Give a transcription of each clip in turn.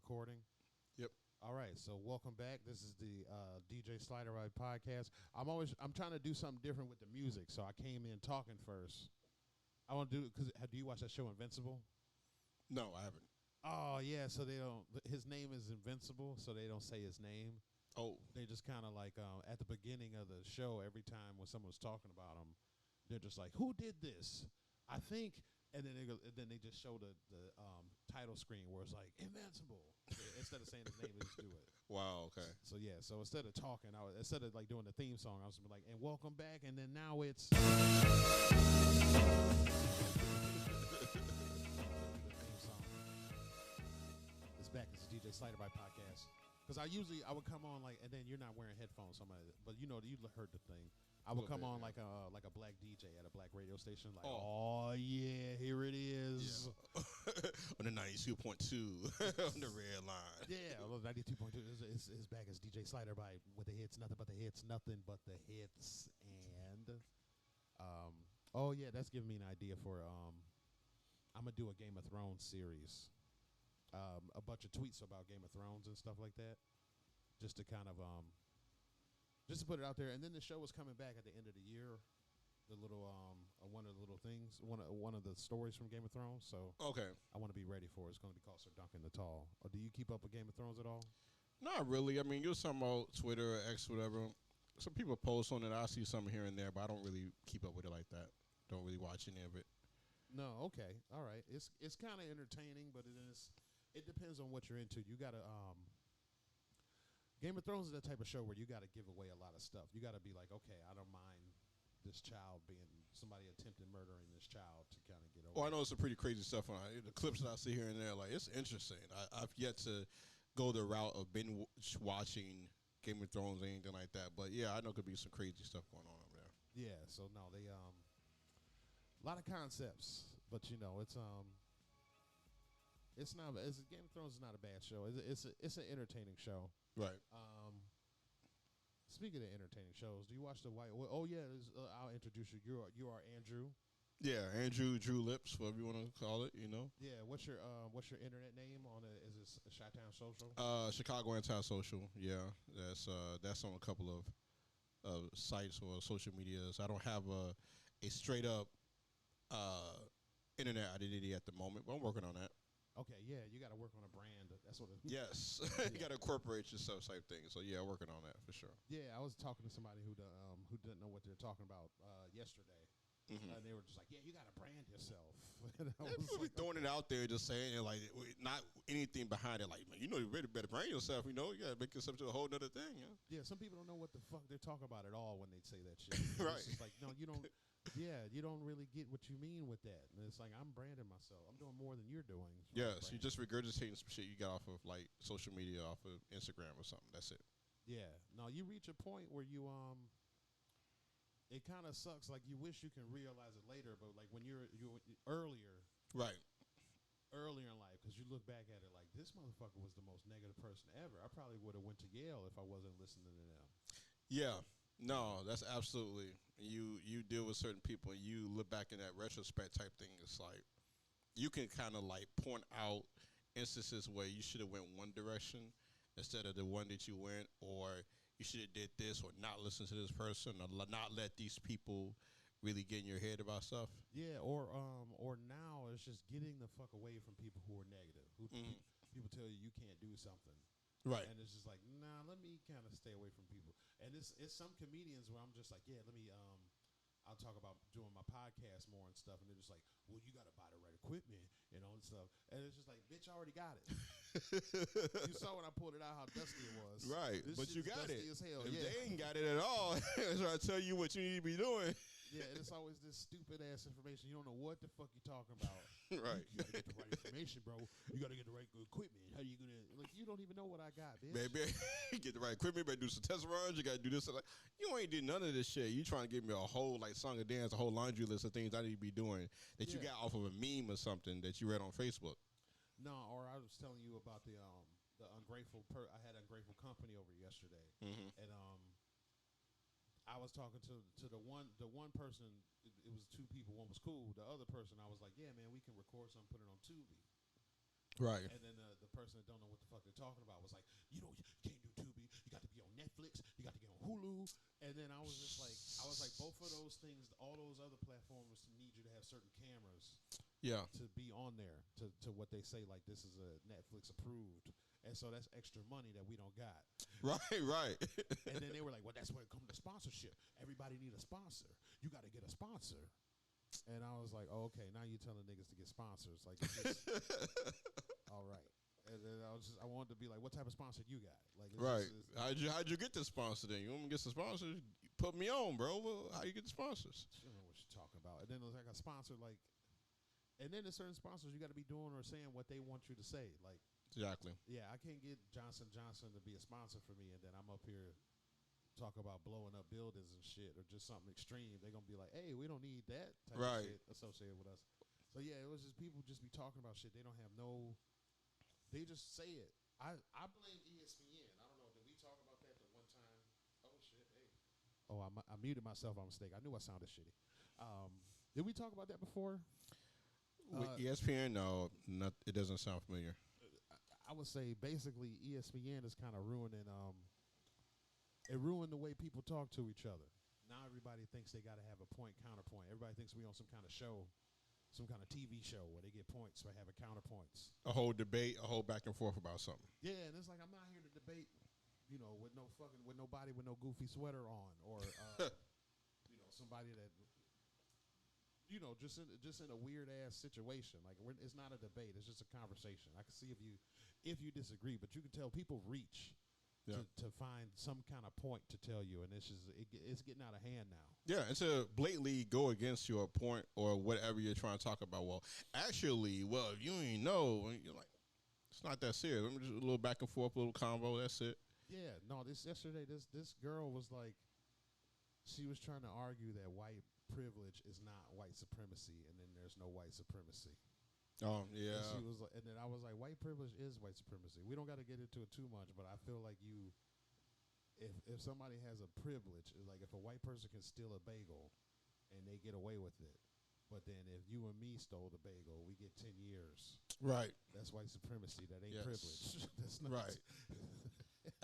recording? Yep. All right, so welcome back. This is the DJ Slider Ride podcast. I'm trying to do something different with the music, so I came in talking first. I want to do because do you watch that show Invincible? No, I haven't. Oh yeah, so they don't. His name is Invincible, so they don't say his name. Oh, They just kind of like at the beginning of the show, every time when someone's talking about him, they're just like, "Who did this?" I think, and then they just show the title screen where it's like Invincible instead of saying his name, they just do it. wow. Okay. So yeah, so instead of talking, instead of like doing the theme song, I was gonna be like, "And welcome back," and then now it's. It's back. It's the DJ Slider by podcast. Because I would come on like, and then you're not wearing headphones, but you heard the thing. I would come on like a black DJ at a black radio station, like, oh yeah, here it is. Yeah. On the 92.2 on the red line. Yeah, 92.2 is back as DJ Slider by with the hits, nothing but the hits, and oh yeah, that's giving me an idea for I'm gonna do a Game of Thrones series. A bunch of tweets about Game of Thrones and stuff like that, just to kind of just to put it out there. And then the show was coming back at the end of the year, the little one of the little things, one of the stories from Game of Thrones. So Okay. I want to be ready for it. It's going to be called Sir Duncan the Tall. Or do you keep up with Game of Thrones at all? Not really. I mean, you're talking about Twitter or X, whatever. Some people post on it. I see some here and there, but I don't really keep up with it like that. Don't really watch any of it. No. Okay. All right. It's kind of entertaining, but it depends on what you're into. You got to Game of Thrones is the type of show where you got to give away a lot of stuff. You got to be like, okay, I don't mind this child being somebody attempted murdering this child to kind of get over. Well, I know some pretty crazy stuff on it. The clips that I see here and there, like, it's interesting. I've yet to go the route of binge watching Game of Thrones or anything like that. But yeah, I know could be some crazy stuff going on over there. Yeah. So no, they a lot of concepts, but it's not. Game of Thrones is not a bad show. It's an entertaining show. Right. Speaking of entertaining shows, do you watch the White? Oh yeah, I'll introduce you. You are Andrew. Yeah, Andrew Drew Lips, whatever you want to call it, you know. Yeah. What's your internet name on it? Is it Chi-Town Social? Chicago Anti-Social. Yeah, that's on a couple of sites or social medias. I don't have a straight up internet identity at the moment, but I'm working on that. Okay, yeah, you got to work on a brand. That's what. Yes, you got to incorporate yourself, type thing. So yeah, working on that for sure. Yeah, I was talking to somebody who didn't know what they're talking about yesterday, and they were just like, "Yeah, you got to brand yourself." And I was People like, be throwing it out there, just saying it, like not anything behind it. Like, man, you better brand yourself. You know, you got to make yourself to a whole nother thing. Yeah. Yeah, some people don't know what the fuck they're talking about at all when they say that shit. Right. It's just like, no, you don't. Yeah, you don't really get what you mean with that. And it's like, I'm branding myself. I'm doing more than you're doing. Yes, you're just regurgitating some shit you got off of like social media, off of Instagram or something. That's it. Yeah. No, you reach a point where you it kind of sucks. Like you wish you can realize it later, but like when you're earlier Right. in life, because you look back at it like this motherfucker was the most negative person ever. I probably would have went to Yale if I wasn't listening to them. Yeah. No, that's absolutely. You deal with certain people and you look back in that retrospect type thing. It's like you can kind of like point out instances where you should have went one direction instead of the one that you went, or you should have did this, or not listen to this person, or not let these people really get in your head about stuff. Yeah, or now it's just getting the fuck away from people who are negative. Who people tell you can't do something. Right. And it's just like, nah, let me kind of stay away from people. And it's some comedians where I'm just like, yeah, let me I'll talk about doing my podcast more and stuff, and they're just like, well, you got to buy the right equipment and all that stuff. And it's just like, bitch, I already got it. You saw when I pulled it out how dusty it was. Right, This but you shit's got dusty it. as hell. If Yeah. they ain't got it at all, they're trying to tell you what you need to be doing. Yeah, and it's always this stupid ass information. You don't know what the fuck you're talking about. Right. You gotta get the right information, bro. You gotta get the right equipment. How you gonna you don't even know what I got, bitch. Baby, get the right equipment, better do some test runs, you gotta do this. Like, you ain't did none of this shit. You trying to give me a whole like song and dance, a whole laundry list of things I need to be doing that you got off of a meme or something that you read on Facebook. No, or I was telling you about the ungrateful I had ungrateful company over yesterday. And I was talking to the one person. It was two people. One was cool. The other person, I was like, yeah, man, we can record something, put it on Tubi. Right. And then the person person that don't know what the fuck they're talking about was like, you know, you can't do Tubi. You got to be on Netflix. You got to get on Hulu. And then I was just like, both of those things, all those other platforms need you to have certain cameras Yeah. to be on there to what they say, like this is a Netflix approved. And so that's extra money that we don't got. Right. And then they were like, well, that's where it comes to sponsorship. Everybody need a sponsor. You got to get a sponsor. And I was like, oh, okay, now you're telling niggas to get sponsors. Like, it's just, all right. And then I wanted to be like, what type of sponsor you got? Like, it's Right. just, How'd you get the sponsor then? You want me to get some sponsors? Put me on, bro. Well, how you get the sponsors? I don't know what you're talking about. And then there's like a sponsor, like, and then there's certain sponsors you got to be doing or saying what they want you to say. Like, Exactly. yeah, I can't get Johnson Johnson to be a sponsor for me, and then I'm up here talk about blowing up buildings and shit or just something extreme. They're gonna be like, hey, we don't need that type of shit associated with us. So yeah, it was just people just be talking about shit. They don't have no, they just say it. I blame ESPN. I don't know, did we talk about that the one time? Oh shit, hey. Oh, I muted myself by mistake. I knew I sounded shitty. Did we talk about that before? With ESPN, no, it doesn't sound familiar. I would say basically ESPN is kind of ruining it ruined the way people talk to each other. Now everybody thinks they got to have a point counterpoint. Everybody thinks we on some kind of show, some kind of TV show where they get points for having counterpoints. A whole debate, a whole back and forth about something. Yeah, and it's like I'm not here to debate, you know, with nobody with no goofy sweater on or you know, somebody that you know, just in a weird ass situation. Like it's not a debate; it's just a conversation. I can see if you disagree, but you can tell people reach to find some kind of point to tell you, and it's getting out of hand now. Yeah, and to blatantly go against your point or whatever you're trying to talk about. Well, actually, if you ain't know, and you're like, it's not that serious. Let me just a little back and forth, a little combo. That's it. Yeah, no. Yesterday, this girl was like, she was trying to argue that white privilege is not white supremacy, and then there's no white supremacy. Oh yeah. And she was like, and then I was like, white privilege is white supremacy. We don't got to get into it too much, but I feel like if somebody has a privilege, like if a white person can steal a bagel, and they get away with it, but then if you and me stole the bagel, we get 10 years. Right. That's white supremacy. That ain't privilege. That's not right.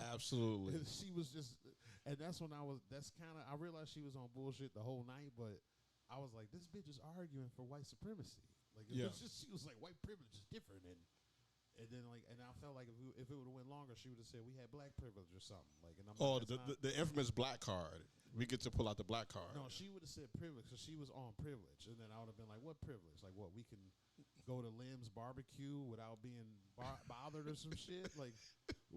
Absolutely. She was just, and that's when I realized she was on bullshit the whole night, but I was like, this bitch is arguing for white supremacy. Like, it was just, she was like, white privilege is different, and then like, and I felt like if it would have went longer, she would have said we had black privilege or something. Like, and I'm like, the infamous black card. We get to pull out the black card. No, she would have said privilege because she was on privilege, and then I would have been like, what privilege? Like, what, we can go to Lim's barbecue without being bothered or some shit? Like,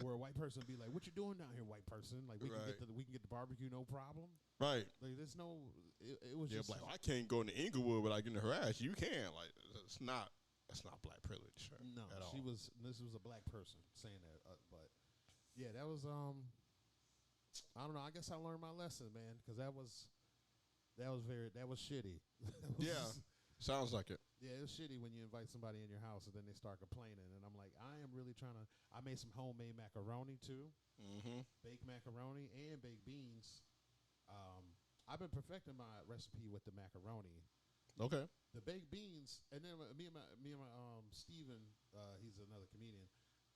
where a white person would be like, what you doing down here, white person? Like, we can get the barbecue, no problem. Right. Like, there's no. It was just like, I can't go into Inglewood without getting harassed. You can. Like, that's not black privilege. No, at all. This was a black person saying that, but yeah, that was I don't know. I guess I learned my lesson, man, because that was shitty. Yeah, sounds like it. Yeah, it was shitty when you invite somebody in your house and then they start complaining. And I'm like, I am really trying to. I made some homemade macaroni too, baked macaroni and baked beans. I've been perfecting my recipe with the macaroni. Okay. The baked beans, and then me and my Steven, he's another comedian.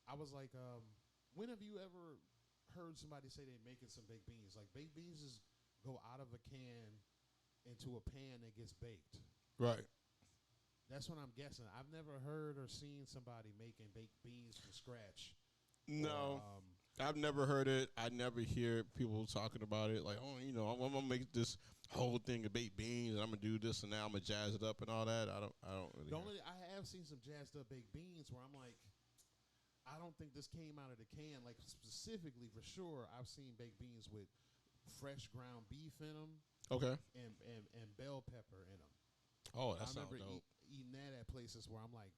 I was like, when have you ever heard somebody say they're making some baked beans? Like, baked beans is go out of a can into a pan that gets baked. Right. That's what I'm guessing. I've never heard or seen somebody making baked beans from scratch. No. I've never heard it. I never hear people talking about it. Like, oh, you know, I'm gonna make this whole thing of baked beans, and I'm gonna do this, and now I'm gonna jazz it up and all that. I don't really. I have seen some jazzed up baked beans where I'm like, I don't think this came out of the can. Like, specifically, for sure, I've seen baked beans with fresh ground beef in them. Okay. And bell pepper in them. Oh, that sounds dope. I remember eating that at places where I'm like,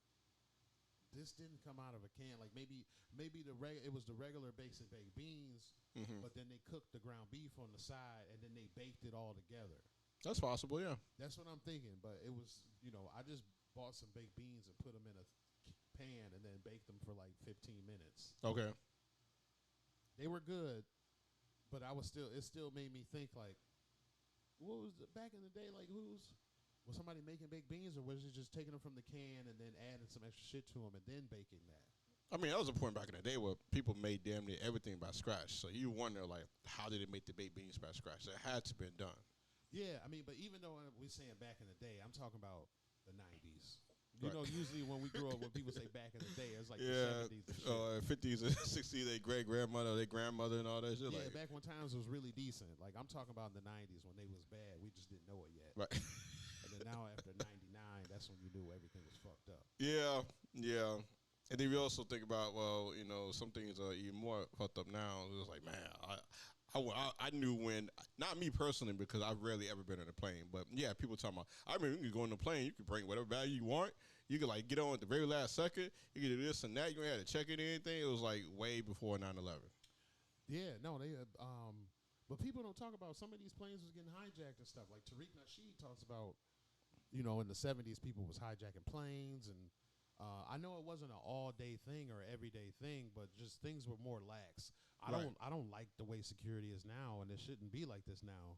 this didn't come out of a can. Like, maybe it was the regular basic baked beans, but then they cooked the ground beef on the side and then they baked it all together. That's possible, yeah. That's what I'm thinking. But it was, you know, I just bought some baked beans and put them in a pan and then baked them for like 15 minutes. Okay. They were good, but it still made me think, like, what was back in the day, like, was somebody making baked beans, or was it just taking them from the can and then adding some extra shit to them and then baking that? I mean, that was a point back in the day where people made damn near everything by scratch. So you wonder, like, how did they make the baked beans by scratch? It had to been done. Yeah, I mean, but even though we're saying back in the day, I'm talking about the 90s. You Right. know, usually when we grew up, when people say back in the day, it's like Yeah, the 70s and shit. 50s and 60s, their great grandmother, their grandmother, and all that shit. Yeah, Like, back when times was really decent. Like I'm talking about in the 90s when they was bad. We just didn't know it yet. right. And then now after 99, that's when you knew everything was fucked up. Yeah, yeah. And then we also think about, well, some things are even more fucked up now. It's like, man, I knew when, not me personally, because I've rarely ever been on a plane, but yeah, people talking about, I mean, you can go on the plane, you can bring whatever bag you want. You can, like, get on at the very last second. You can do this and that. You don't have to check it or anything. It was, like, way before 9/11. Yeah, no, they but people don't talk about some of these planes was getting hijacked and stuff. Like Tariq Nasheed talks about, in the 70s, people was hijacking planes, and I know it wasn't an all-day thing or everyday thing, but just things were more lax. Right. I don't like the way security is now, and it shouldn't be like this now.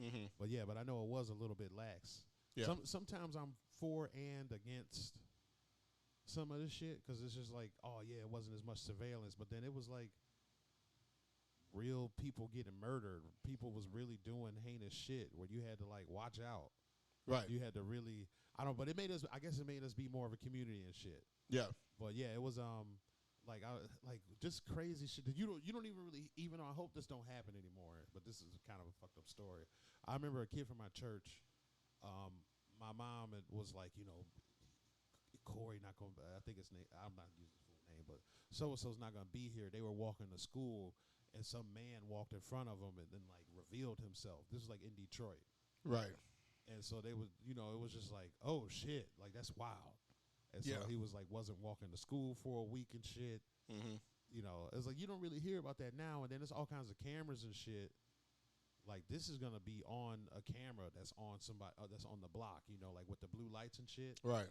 Mm-hmm. But yeah, but I know it was a little bit lax. Yeah. Sometimes I'm for and against some of this shit because it's just like, oh yeah, it wasn't as much surveillance, but then it was like real people getting murdered. People was really doing heinous shit where you had to like watch out. Right. You had to really, I don't. But it made us. I guess it made us be more of a community and shit. Yeah. But yeah, it was like just crazy shit. That you don't even really even. I hope this don't happen anymore. But this is kind of a fucked up story. I remember a kid from my church. My mom was like, Corey not going. I think his name. I'm not using his full name, but so and so's not gonna be here. They were walking to school, and some man walked in front of them and then like revealed himself. This was like in Detroit. Right. And so they was, it was just like, oh shit, like that's wild. And so Yeah. he was like, wasn't walking to school for a week and shit. Mm-hmm. It's like you don't really hear about that now. And then there's all kinds of cameras and shit. Like this is gonna be on a camera that's on somebody that's on the block. Like with the blue lights and shit. Right.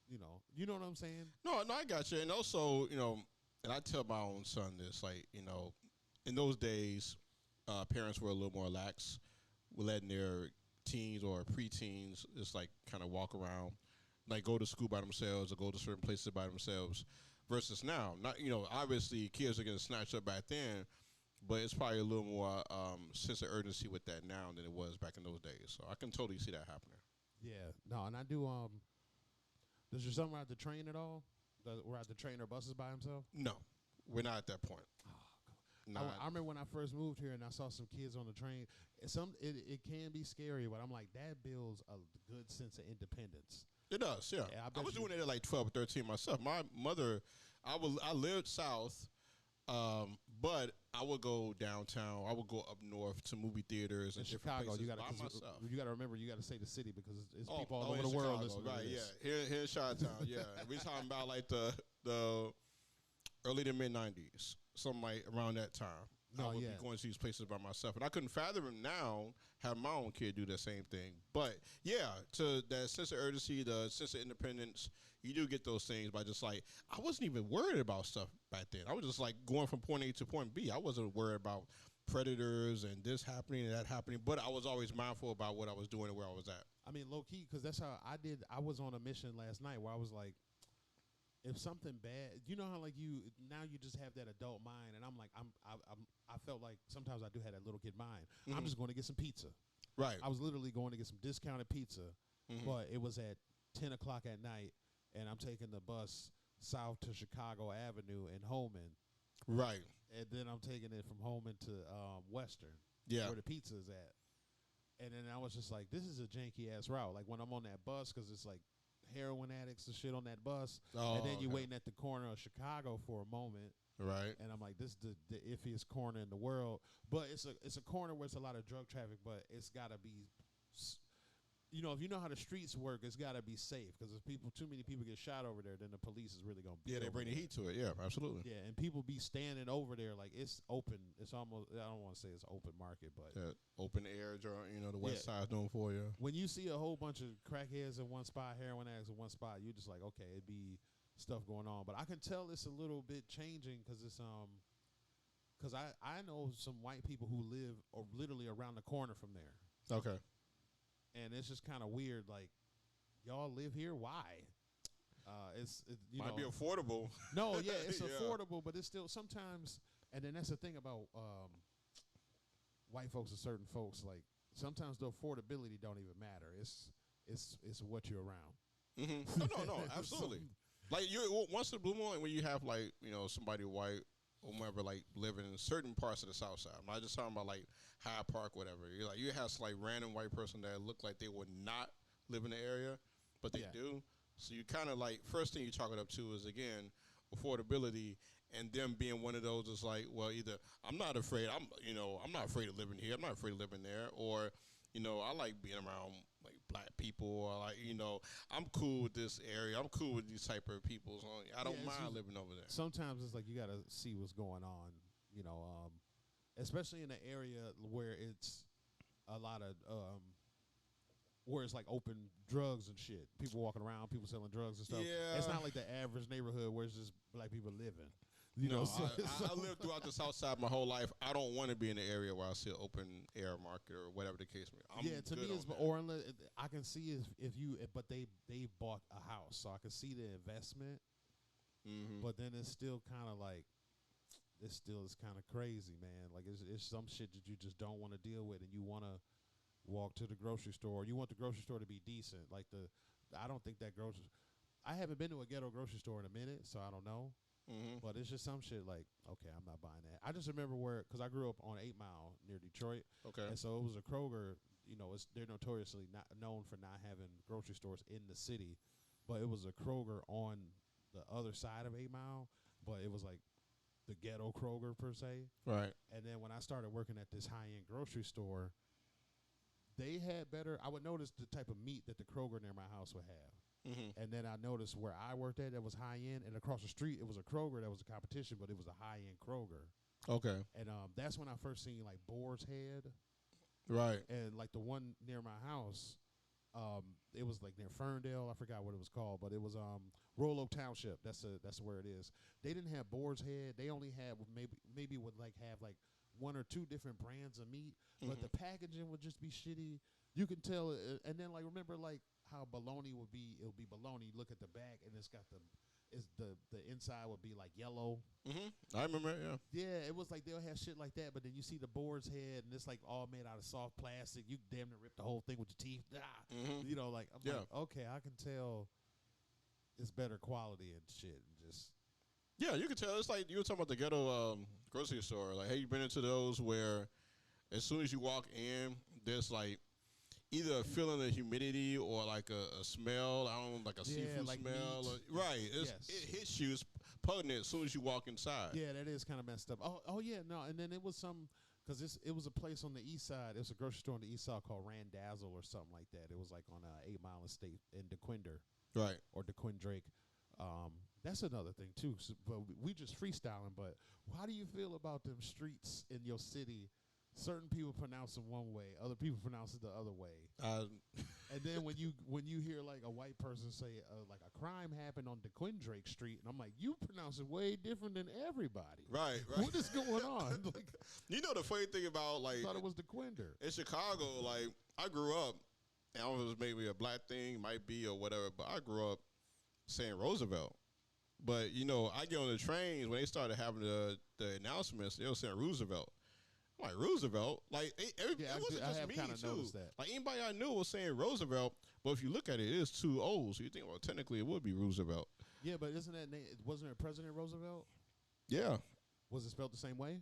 You know what I'm saying? No, I got you. And also, and I tell my own son this, like, in those days, parents were a little more lax. We're letting their teens or preteens just like kind of walk around, like go to school by themselves or go to certain places by themselves. Versus now, not obviously kids are getting snatched up back then, but it's probably a little more sense of urgency with that now than it was back in those days. So I can totally see that happening. Yeah. No, and I do. Does your son ride the train at all? Ride the train or buses by himself? No, we're not at that point. I remember when I first moved here and I saw some kids on the train. It can be scary, but I'm like, that builds a good sense of independence. It does, yeah. I was doing it at like 12 or 13 myself. My mother, I lived south, but I would go downtown. I would go up north to movie theaters and different Chicago, places you gotta, by myself. you got to remember, you got to say the city because it's people all over the in world Chicago, listening right? to this. Yeah, here in Chi-Town, yeah. We're talking about like the early to mid 90s, something like around that time. I would be going to these places by myself, and I couldn't fathom now have my own kid do the same thing. But yeah, to that sense of urgency, the sense of independence, you do get those things by just like, I wasn't even worried about stuff back then. I was just like going from point A to point B. I wasn't worried about predators and this happening and that happening, but I was always mindful about what I was doing and where I was at. I mean, low key, because that's how I did. I was on a mission last night where I was like, if something bad, how like now you just have that adult mind, and I'm like, I felt like sometimes I do have that little kid mind. Mm-hmm. I'm just going to get some pizza. Right. I was literally going to get some discounted pizza, but it was at 10 o'clock at night, and I'm taking the bus south to Chicago Avenue in Holman. Right. And then I'm taking it from Holman to Western, where the pizza is at. And then I was just like, this is a janky ass route. Like when I'm on that bus, because it's like heroin addicts and shit on that bus, and then you waiting at the corner of Chicago for a moment. Right. And I'm like, this is the iffiest corner in the world. But it's a corner where it's a lot of drug traffic, but it's got to be, if you know how the streets work, it's got to be safe. Because if too many people get shot over there, then the police is really going to be. Yeah, they bring the heat to it. Yeah, absolutely. Yeah, and people be standing over there like it's open. It's almost, I don't want to say it's open market, but. Open air, the west side's known for you. When you see a whole bunch of crackheads in one spot, heroin addicts in one spot, you're just like, okay, it'd be stuff going on. But I can tell it's a little bit changing because it's because I know some white people who live literally around the corner from there. Okay. And it's just kind of weird. Like, y'all live here? Why? Might be affordable. No, yeah, it's Yeah. affordable, but it's still sometimes. And then that's the thing about white folks and certain folks. Like sometimes the affordability don't even matter. It's what you're around. No, absolutely. Like you once in a blue moon when you have like somebody white or whoever like living in certain parts of the South Side. I'm not just talking about like Hyde Park, whatever. You're like you have some, like random white person that look like they would not live in the area, but they do. So you kind of like first thing you chalk it up to is again affordability, and them being one of those is like, well, either I'm not afraid, I'm not afraid of living here, I'm not afraid of living there, or I like being around like black people, or like I'm cool with this area, I'm cool with these type of people, so I don't mind living over there. Sometimes it's like you got to see what's going on, especially in an area where it's a lot of where it's like open drugs and shit. People walking around, people selling drugs and stuff. Yeah. It's not like the average neighborhood where it's just black people living. I lived throughout the South Side my whole life. I don't want to be in an area where I see an open air market or whatever the case may be. To me, it's I can see but they bought a house, so I can see the investment. But then it's still kind of like, it's kind of crazy, man. Like it's some shit that you just don't want to deal with, and you want to walk to the grocery store. You want the grocery store to be decent. Like I don't think that I haven't been to a ghetto grocery store in a minute, so I don't know. But it's just some shit like, okay, I'm not buying that. I just remember because I grew up on 8 Mile near Detroit. Okay. And so it was a Kroger, they're notoriously not known for not having grocery stores in the city, but it was a Kroger on the other side of 8 Mile, but it was like the ghetto Kroger per se. Right. And then when I started working at this high-end grocery store, they had I would notice the type of meat that the Kroger near my house would have. And then I noticed where I worked at that was high-end, and across the street it was a Kroger that was a competition, but it was a high-end Kroger. Okay. And that's when I first seen like Boar's Head. Right. And like the one near my house, it was like near Ferndale. I forgot what it was called, but it was Royal Oak Township. That's where it is. They didn't have Boar's Head. They only had maybe would like have like 1 or 2 different brands of meat, but the packaging would just be shitty. You can tell, and then like remember like how bologna would be. It would be bologna. You look at the back, and it's got the inside would be like yellow. I remember it. Yeah. Yeah, it was like they'll have shit like that, but then you see the Boar's Head, and it's like all made out of soft plastic. You damn near rip the whole thing with your teeth. Like I'm like, okay, I can tell it's better quality and shit, and just. Yeah, you can tell. It's like you were talking about the ghetto grocery store. Like, hey, you been into those where as soon as you walk in, there's like either a feeling of humidity or like a smell. I don't know, like a seafood like smell. Right. It hits you. It's potent as soon as you walk inside. Yeah, that is kind of messed up. Oh yeah, no. And then it was because it was a place on the east side. It was a grocery store on the east side called Randazzle or something like that. It was like on 8 Mile Estate in DeQuinder. Right. Or DeQuindrake. That's another thing too. So, but we just freestyling. But how do you feel about them streets in your city? Certain people pronounce them one way, other people pronounce it the other way. And then when you hear like a white person say like a crime happened on DeQuindrake Street, and I'm like, you pronounce it way different than everybody. Right. What is going on? Like, the funny thing about like, I thought it was DeQuinder. In Chicago, like I grew up, and I don't know if it was maybe a black thing, might be or whatever, but I grew up saying Roosevelt. But I get on the trains when they started having the announcements, they were saying Roosevelt. I'm like Roosevelt, like it wasn't just me too. That. Like anybody I knew was saying Roosevelt, but if you look at it, it is 2 O's. So you think, well, technically it would be Roosevelt. Yeah, but wasn't it President Roosevelt? Yeah. Was it spelled the same way?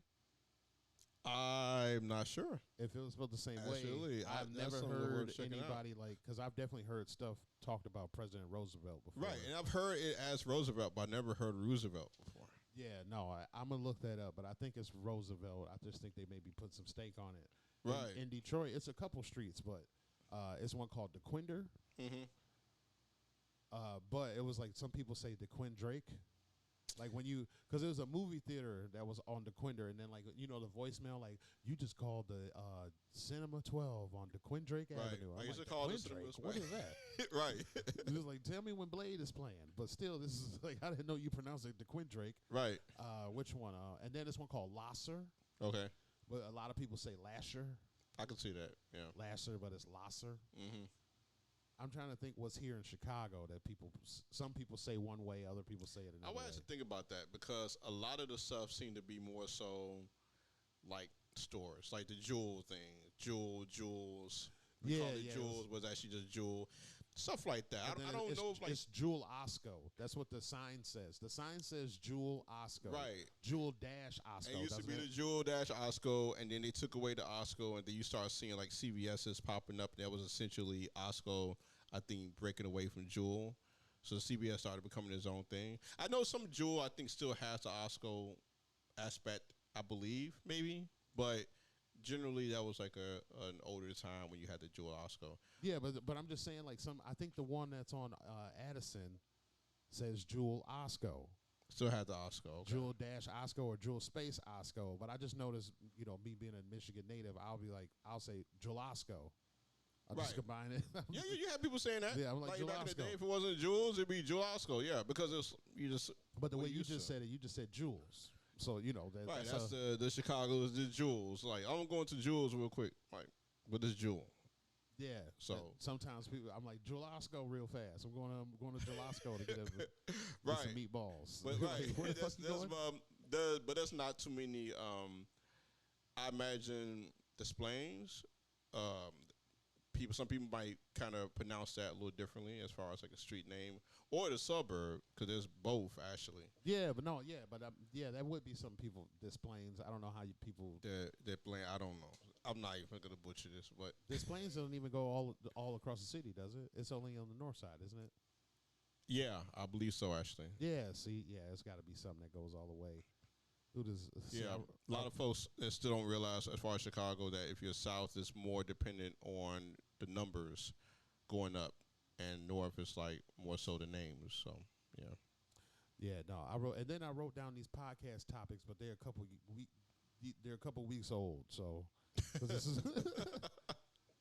I'm not sure. If it was spelled the same way, I've never heard anybody like, because I've definitely heard stuff talked about President Roosevelt before. Right, and I've heard it as Roosevelt, but I never heard Roosevelt before. Yeah, no, I'm going to look that up, but I think it's Roosevelt. I just think they maybe put some stake on it. Right. In Detroit, it's a couple streets, but it's one called DeQuinder. But it was like some people say DeQuindrake. Like when because there was a movie theater that was on DeQuinder, and then like the voicemail, like you just called the Cinema 12 on DeQuindrake Avenue. I used like, to call this Cinema 12. What is that? Right. It was like, tell me when Blade is playing. But still, this is like, I didn't know you pronounced it DeQuindrake. Right. Which one? And then this one called Lasser. Okay. But a lot of people say Lasher. I can see that. Yeah. Lasser, but it's Lasser. I'm trying to think what's here in Chicago that some people say one way, other people say it I another would way. have to think about that because a lot of the stuff seemed to be more so like stores, like the jewel thing, jewels. We call it jewels, was actually just jewel, stuff like that. I don't know if like it's Jewel Osco. That's what the sign says. The sign says Jewel Osco. Right. Jewel dash Osco. It used to be the Jewel dash Osco, and then they took away the Osco, and then you start seeing like CVS's popping up. That was essentially Osco, I think, breaking away from Jewel. So CVS started becoming its own thing. I know some Jewel, I think, still has the Osco aspect, I believe, maybe, but generally that was like an older time when you had the Jewel Osco. Yeah, but I'm just saying like I think the one that's on Addison says Jewel Osco. Still had the Osco. Okay. Jewel dash Osco or Jewel space Osco. But I just noticed, me being a Michigan native, I'll say Jewel Osco. I'll just combine it. Yeah, you had people saying that. Yeah, I'm like back in the day, if it wasn't Jules, it'd be Jewel Osco. Yeah, because it's you just. But the way you just said it, you just said Jules. So that's the Chicago's the Jules. Like I'm going to Jules real quick. Like, what is Jewel? Yeah. So sometimes I'm like Julasco real fast. I'm going to Julasco to get some meatballs. But Where the fuck you going? But that's not too many. I imagine displays. Some people might kind of pronounce that a little differently as far as like a street name or the suburb, because there's both actually. Yeah, but that would be some people Displains. I don't know how people. They're playing. I don't know. I'm not even gonna butcher this, but Displains don't even go all across the city, does it? It's only on the north side, isn't it? Yeah, I believe so actually. Yeah, it's got to be something that goes all the way. A lot of folks still don't realize, as far as Chicago, that if you're south, it's more dependent on the numbers going up, and north is like more so the names. So yeah. Yeah, no, I wrote down these podcast topics, but they're a couple weeks old. So,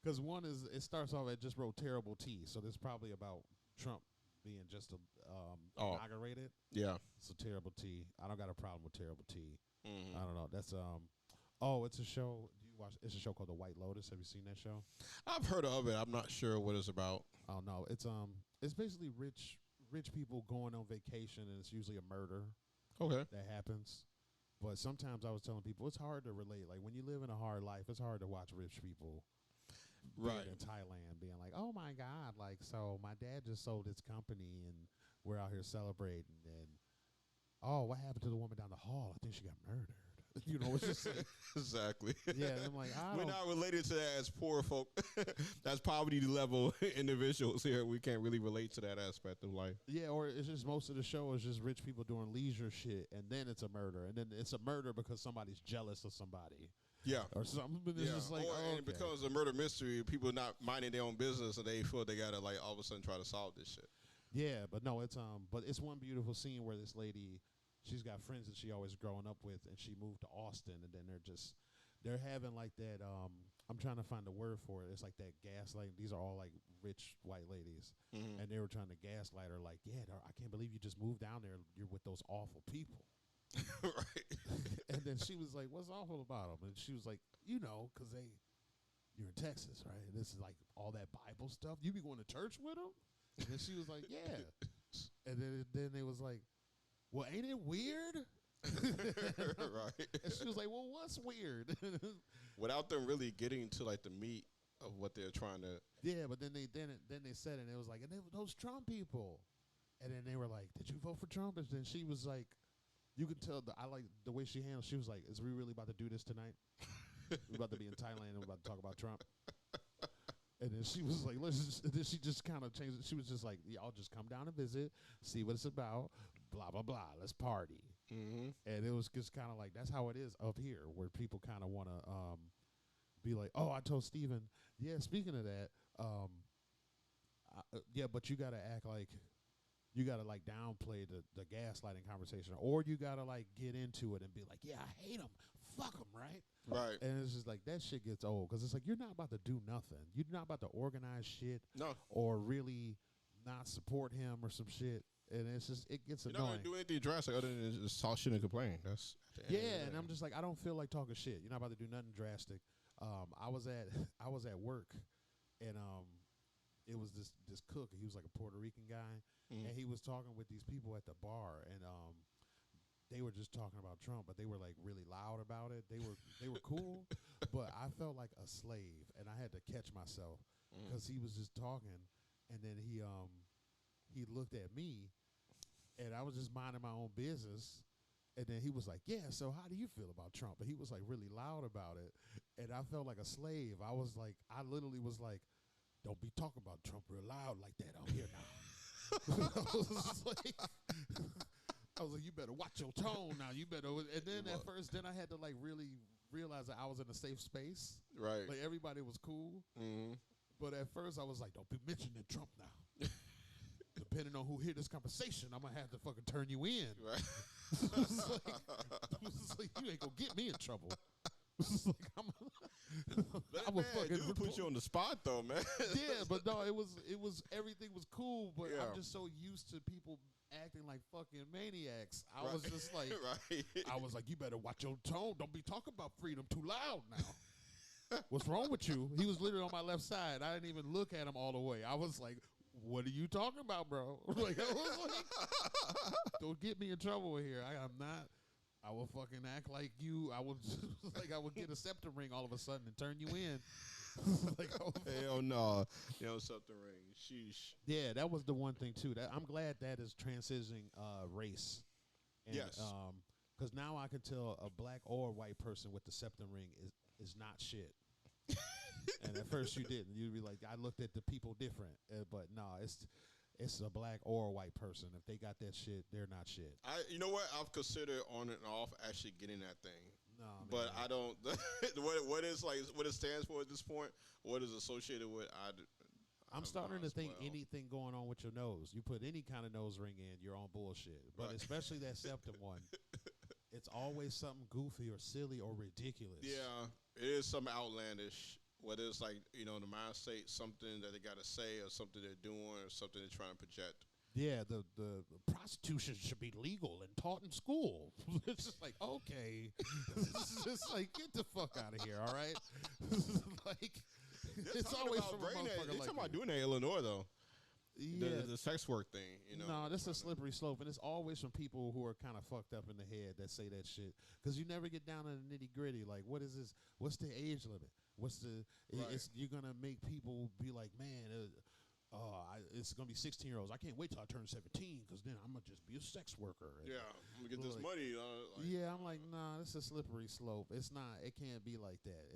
because one is it starts off. I just wrote terrible tea, so this is probably about Trump being just inaugurated. Yeah. So terrible tea. I don't got a problem with terrible tea. Mm-hmm. I don't know. That's it's a show. It's a show called The White Lotus. Have you seen that show? I've heard of it. I'm not sure what it's about. Oh no, it's basically rich people going on vacation, and it's usually a murder. Okay. That happens. But sometimes I was telling people it's hard to relate. Like when you live in a hard life, it's hard to watch rich people being in Thailand being like, oh my God, like, so my dad just sold his company and we're out here celebrating, and oh, what happened to the woman down the hall? I think she got murdered. It's just like, exactly. Yeah, I'm like, we're not related to that as poor folk. That's poverty level individuals here. We can't really relate to that aspect of life. Yeah, or it's just most of the show is just rich people doing leisure shit, and then it's a murder, and then it's a murder because somebody's jealous of somebody. Yeah. Or something. But it's just like, and it becomes a murder mystery. People not minding their own business, and they feel they gotta like all of a sudden try to solve this shit. Yeah, but no, it's but it's one beautiful scene where this lady, she's got friends that she always growing up with, and she moved to Austin, and then they're having like that. I'm trying to find the word for it. It's like that gaslighting. These are all like rich white ladies, and they were trying to gaslight her. Like, yeah, I can't believe you just moved down there. You're with those awful people. Right. And then she was like, "What's awful about them?" And she was like, because you're in Texas, right? And this is like all that Bible stuff. You be going to church with them? And then she was like, "Yeah." And then they was like, "Well, ain't it weird?" Right. And she was like, "Well, what's weird?" Without them really getting to like the meat of what they're trying to. Yeah, but then they said it, and it was like, and they were those Trump people, and then they were like, "Did you vote for Trump?" And then she was like, you could tell I like the way she handled. She was like, "Is we really about to do this tonight? We're about to be in Thailand and we're about to talk about Trump." And then she was like, then she just kind of changed it. She was just like, "Y'all just come down and visit, see what it's about, blah, blah, blah. Let's party." Mm-hmm. And it was just kind of like, that's how it is up here, where people kind of want to be like, "Oh, I told Steven, yeah, speaking of that, yeah, but you got to act like, you got to like downplay the gaslighting conversation, or you got to like get into it and be like, yeah, I hate him. Fuck him, right?" Right. And it's just like, that shit gets old, because it's like, you're not about to do nothing. You're not about to organize shit. No. Or really not support him or some shit. And it's just, it gets annoying. You're not going to do anything drastic other than just talk shit and complain. That's and I'm just like, I don't feel like talking shit. You're not about to do nothing drastic. I was at work, and it was this cook. He was like a Puerto Rican guy, Mm. and he was talking with these people at the bar, and they were just talking about Trump, but they were like really loud about it. They were cool, but I felt like a slave, and I had to catch myself because he was just talking, and then he looked at me, and I was just minding my own business. And then he was like, "Yeah, so how do you feel about Trump?" And he was like really loud about it, and I felt like a slave. I was like, I literally was like, "Don't be talking about Trump real loud like that out here now." I was like, "You better watch your tone now. You better." And then at first, then I had to like really realize that I was in a safe space. Right. Like everybody was cool, but at first I was like, "Don't be mentioning Trump now." Depending on who hear this conversation, I'm gonna have to fucking turn you in. Right. It's like, you ain't gonna get me in trouble. It's like, I'm a fucking dude put you on the spot though, man. Yeah, but no, it was everything was cool, but Yeah. I'm just so used to people acting like fucking maniacs. I was just like, right. I was like, you better watch your tone. Don't be talking about freedom too loud now. What's wrong with you? He was literally on my left side. I didn't even look at him all the way. I was like, what are you talking about, bro? Like, I was like, don't get me in trouble here. I am not. I will fucking act like you. I will like I would get a septum ring all of a sudden and turn you in. Like, oh, Hell no. You know something ring. Sheesh. yeah, that was the one thing too. That I'm glad that is transitioning race. And, Yes. because now I can tell a black or white person with the septum ring is not shit. And at first you didn't. You'd be like, I looked at the people different, but no, it's a black or a white person. If they got that shit, they're not shit. You know what? I've considered on and off actually getting that thing. No, But man. I don't. what is like what it stands for at this point? What is associated with? I'm starting to think well. anything going on with your nose. You put any kind of nose ring in, you're on bullshit. But Right. especially that septum one, it's always something goofy or silly or ridiculous. Yeah, it is something outlandish. Whether it's like in the mind state, something that they gotta say, or something they're doing, or something they're trying to project. Yeah, the prostitution should be legal and taught in school. It's just like, okay. It's just like, get the fuck out of here, all right? Like, it's always from a motherfucker They're like talking about you. doing that in Illinois though. Yeah. The sex work thing, No, that's a slippery slope, and it's always from people who are kind of fucked up in the head that say that shit. Because you never get down to the nitty gritty. Like, what is this? What's the age limit? What's the? Right. You're gonna make people be like, man, it's gonna be 16-year-olds. I can't wait till I turn 17, because then I'm gonna just be a sex worker. And Yeah, I'm gonna get this Like- money. yeah, I'm like, nah, it's a slippery slope. It's not. It can't be like that.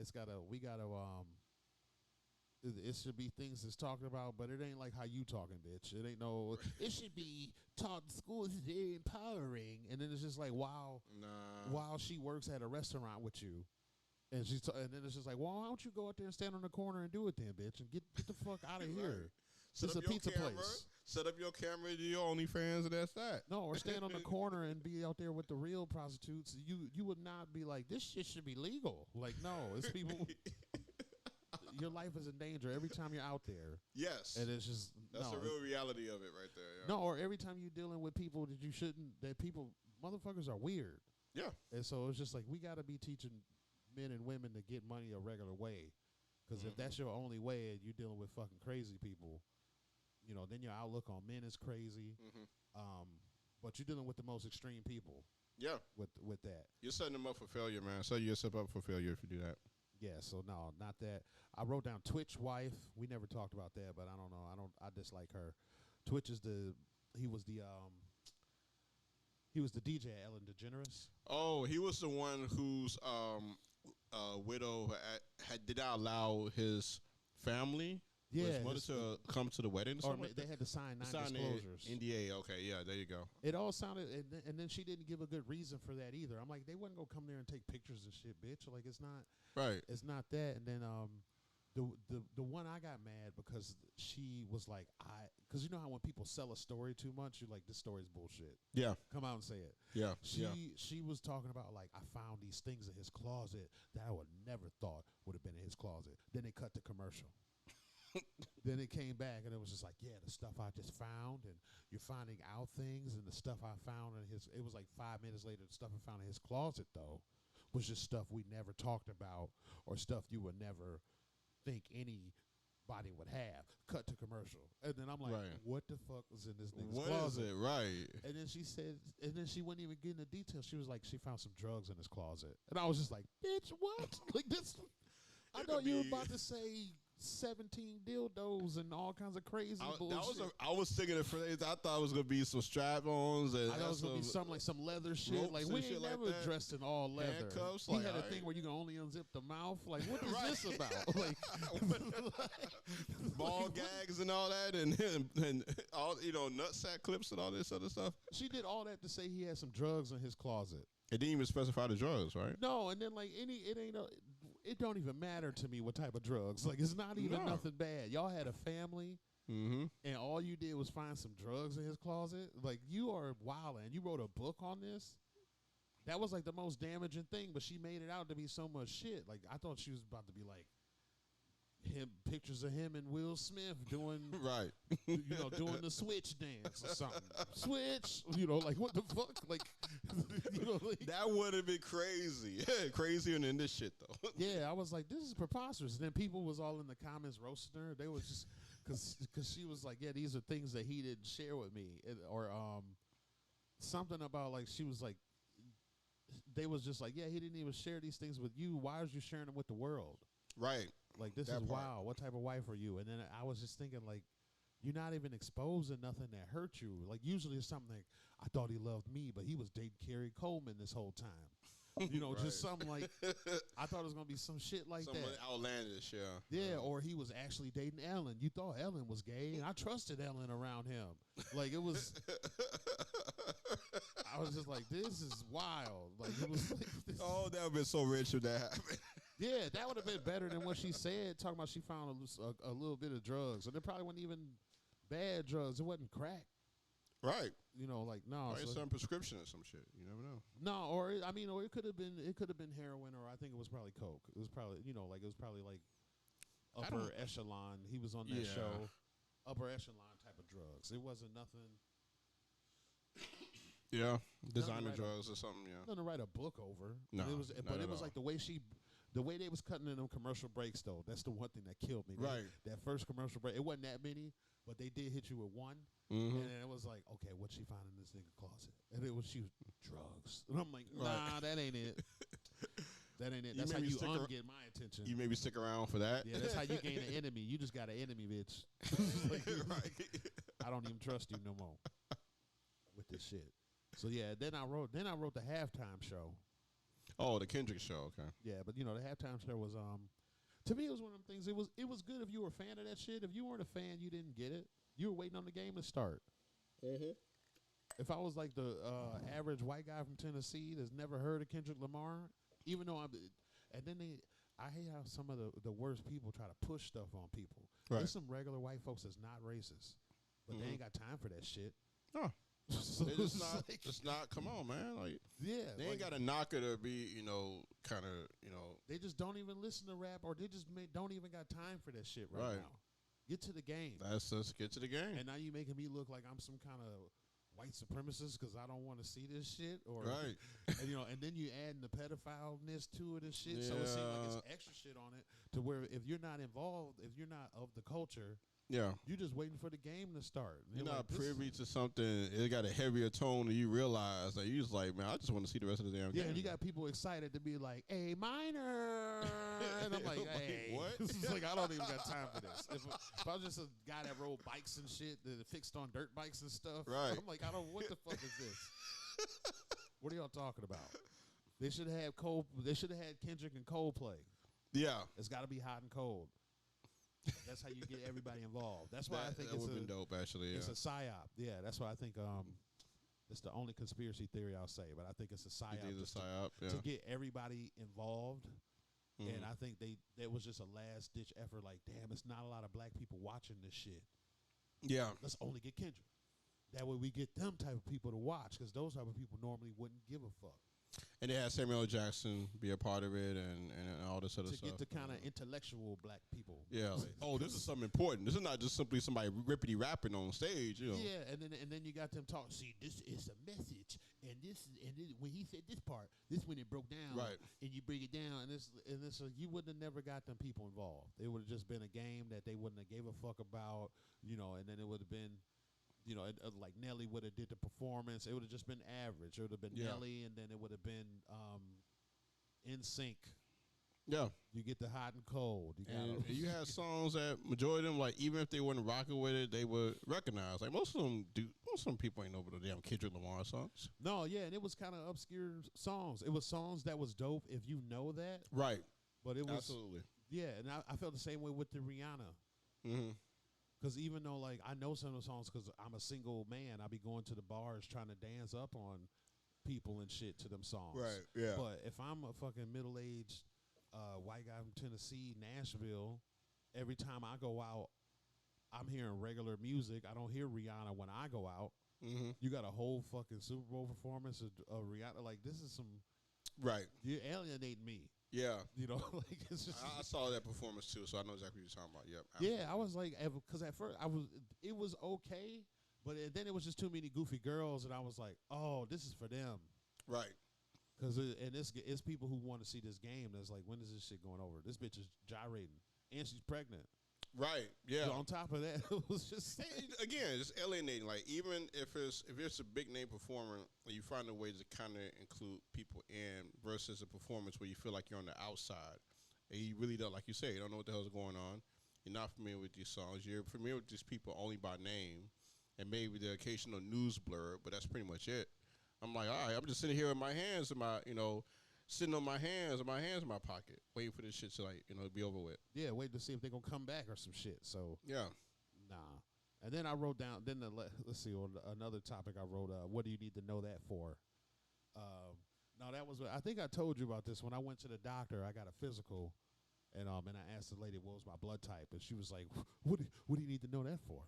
We gotta. It should be things that's talked about, but it ain't like how you talking, bitch. It ain't no. It should be taught in schools. It's very empowering, and then it's just like, wow. Nah. While she works at a restaurant with you, and and then it's just like, well, why don't you go out there and stand on the corner and do it then, bitch, and get the fuck out of here. Set It's up a your pizza camera, place. Set up your camera, do your OnlyFans, and that's that. No, or stand on the corner and be out there with the real prostitutes. You would not be like, this shit should be legal. Like, no, it's people. Your life is in danger every time you're out there. Yes. And it's just That's no, the real reality of it right there. Yeah. no, or every time you're dealing with people that you shouldn't. That people, motherfuckers are weird. Yeah. And so it's just like, we got to be teaching men and women to get money a regular way. Because if that's your only way and you're dealing with fucking crazy people, then your outlook on men is crazy. But you're dealing with the most extreme people Yeah. with that. You're setting them up for failure, man. Set yourself up for failure if you do that. Yeah, so no, not that. I wrote down Twitch wife. We never talked about that, but I don't know. I dislike her. Twitch is he was the DJ at Ellen DeGeneres. Oh, he was the one whose widow did not allow his family, his mother, to come to the wedding. Or or they had to sign Sign the non-disclosures. NDA. Okay, yeah, there you go. It all sounded, and then she didn't give a good reason for that either. I'm like, they wouldn't go come there and take pictures and shit, bitch. Like, it's not that. And then the one I got mad because she was like, because you know how when people sell a story too much, you're like, this story's bullshit. Yeah, Come out and say it. yeah, She was talking about, like, I found these things in his closet that I would never thought would have been in his closet. Then they cut the commercial. Then it came back and it was just like, yeah, the stuff I just found, and you're finding out things, and the stuff I found in his, it was like 5 minutes later, the stuff I found in his closet though was just stuff we never talked about, or stuff you would never think any body would have. Cut to commercial. And then I'm like, Right. what the fuck was in this nigga's What closet? is it? Right. And then she said, and then she wouldn't even get into details. She was like, she found some drugs in his closet. And I was just like, bitch, what? Like this, I It thought could you were be- about to say 17 dildos and all kinds of crazy bullshit. I was thinking the phrase. I thought it was gonna be some strap-ons and I thought it was gonna be some something like some leather shit. ropes Like and we shit ain't like never that. dressed in all leather. Handcuffs, He like, had a alright. thing where you can only unzip the mouth. Like what is Right. this about? Like ball gags and all that, and all nutsack clips and all this other stuff. she did all that to say he had some drugs in his closet. It didn't even specify the drugs, right? No, and then like it don't even matter to me what type of drugs. Like it's not even No. nothing bad. Y'all had a family. Mm-hmm. And all you did was find some drugs in his closet. Like you are wild, and you wrote a book on this. That was like the most damaging thing, but she made it out to be so much shit. Like I thought she was about to be like pictures of him and Will Smith doing, Right. doing the switch dance or something. Switch, like what the fuck, like, like, That would have been crazy. Crazier than this shit, though. yeah. I was like, this is preposterous. And then people was all in the comments roasting her. They was just because she was like, yeah, these are things that he didn't share with me, or something about like she was like, they was just like, yeah, he didn't even share these things with you. Why is you sharing them with the world? Right. Like this That is part. wild. What type of wife are you? And then I was just thinking like, you're not even exposing nothing that hurt you. Like usually it's something like, I thought he loved me, but he was dating Carrie Coleman this whole time. Right. Just something like, I thought it was gonna be some shit like Something that. outlandish, yeah. Yeah, or he was actually dating Ellen. You thought Ellen was gay, and I trusted Ellen around him. Like it was, I was just like, this is wild. Like it was. Like, this, Oh, that would have been so rich if that happened. yeah, that would have been better than what she said. Talking about she found a little bit of drugs, and it probably wasn't even bad drugs. It wasn't crack. Right. Like no. Or some prescription or some shit. You never know. No, or it could have been heroin, or I think it was probably coke. It was probably like upper echelon. He was on that Yeah. show, upper echelon type of drugs. It wasn't nothing. Yeah. Designer right drugs or something, yeah. Nothing to write a book over. No, but not it at was all. like the way they was cutting in them commercial breaks though. That's the one thing that killed me. Right. That first commercial break, it wasn't that many, but they did hit you with one. Mm-hmm. And then it was like, okay, what she found in this nigga closet? And it was drugs. And I'm like, Right. nah, that ain't it. That ain't it. You That's how made me you stick ar- get my attention. You maybe stick around for that. Yeah, that's how you gain an enemy. You just got an enemy, bitch. Like, Right. I don't even trust you no more with this shit. So yeah, then I wrote the halftime show. Oh, the Kendrick show, okay. Yeah, but the halftime show was to me it was one of them things. It was good if you were a fan of that shit. If you weren't a fan, you didn't get it. You were waiting on the game to start. Mm-hmm. If I was like the average white guy from Tennessee that's never heard of Kendrick Lamar, even though I hate how some of the worst people try to push stuff on people. Right. There's some regular white folks that's not racist, but they Mhm. ain't got time for that shit. No. So They just it's not, like, just not, come on, man. Like, yeah, they ain't like, got a knocker to be, kind of, they just don't even listen to rap, or they just don't even got time for that shit right Right. now. Get to the game. let's get to the game. And now you making me look like I'm some kind of white supremacist because I don't want to see this shit, or Right. and then you adding the pedophileness to it and shit. So it seems like it's extra shit on it to where if you're not involved, if you're not of the culture, Yeah. you're just waiting for the game to start. You're like, not this- privy to something. It got a heavier tone, and you realize that you just like, man, I just want to see the rest of the damn Yeah, game. and you got people excited to be like, "Hey, minor," and I'm like, Like, "Hey, what?" It's like I don't even got time for this. If I was just a guy that rode bikes and shit, that fixed on dirt bikes and stuff, Right. I'm like, I don't. What the fuck is this? What are y'all talking about? They should have had They should have had Kendrick and Coldplay. Yeah. It's got to be hot and cold. That's how you get everybody involved. That's why I think that it's would have been dope, actually. Yeah. it's a psyop. Yeah, that's why I think it's the only conspiracy theory I'll say. But I think it's a You psyop think it's just a psyop? Yeah. to get everybody involved. Mhm. And I think that was just a last ditch effort. Like, damn, it's not a lot of black people watching this shit. Yeah. Let's only get Kendrick. That way we get them type of people to watch, because those type of people normally wouldn't give a fuck. And they had Samuel L. Jackson be a part of it, and all this other To stuff. get the kind of intellectual black people. Yeah. Like, oh, this is something important. This is not just simply somebody rippity rapping on stage. You know. Yeah, and then you got them talk. See, this is a message, and this when he said this part, this when it broke down, Right. And you bring it down, and this you wouldn't have never got them people involved. It would have just been a game that they wouldn't have gave a fuck about, and then it would have been. Like Nelly would have did the performance. It would have just been average. It would have been Nelly, and then it would have been In Sync. Yeah. You get the hot and cold. And you had songs that majority of them, like even if they weren't rocking with it, they would recognize. Like most of them people ain't know about the damn Kendrick Lamar songs. No, yeah, and it was kind of obscure songs. It was songs that was dope if you know that. Right. But it was absolutely. Yeah, and I felt the same way with the Rihanna. Mm-hmm. Because even though, like, I know some of the songs because I'm a single man, I be going to the bars trying to dance up on people and shit to them songs. Right, yeah. But if I'm a fucking middle-aged white guy from Tennessee, Nashville, every time I go out, I'm hearing regular music. I don't hear Rihanna when I go out. Mm-hmm. You got a whole fucking Super Bowl performance of Rihanna. Like, this is some... Right. You alienate me. Yeah. Like, it's just... I saw that performance, too, so I know exactly what you're talking about. Yep. Yeah, I was like... Because at first, it was okay, but then it was just too many goofy girls, and I was like, oh, this is for them. Right. Because it's people who want to see this game that's like, when is this shit going over? This bitch is gyrating, and she's pregnant. Right. Yeah. So on top of that, it was just again, just alienating. Like even if it's a big name performer, you find a way to kind of include people in versus a performance where you feel like you're on the outside, and you really don't, like you say, you don't know what the hell's going on. You're not familiar with these songs. You're familiar with these people only by name, and maybe the occasional news blur, but that's pretty much it. I'm like, all right, I'm just sitting here with my hands in my, sitting on my hands and my hands in my pocket, waiting for this shit to be over with. Yeah, waiting to see if they're gonna come back or some shit. So yeah, nah. And then I wrote down. Then let's see, on another topic I wrote. What do you need to know that for? No, that was. I think I told you about this when I went to the doctor. I got a physical, and I asked the lady what was my blood type, and she was like, "What do you need to know that for?"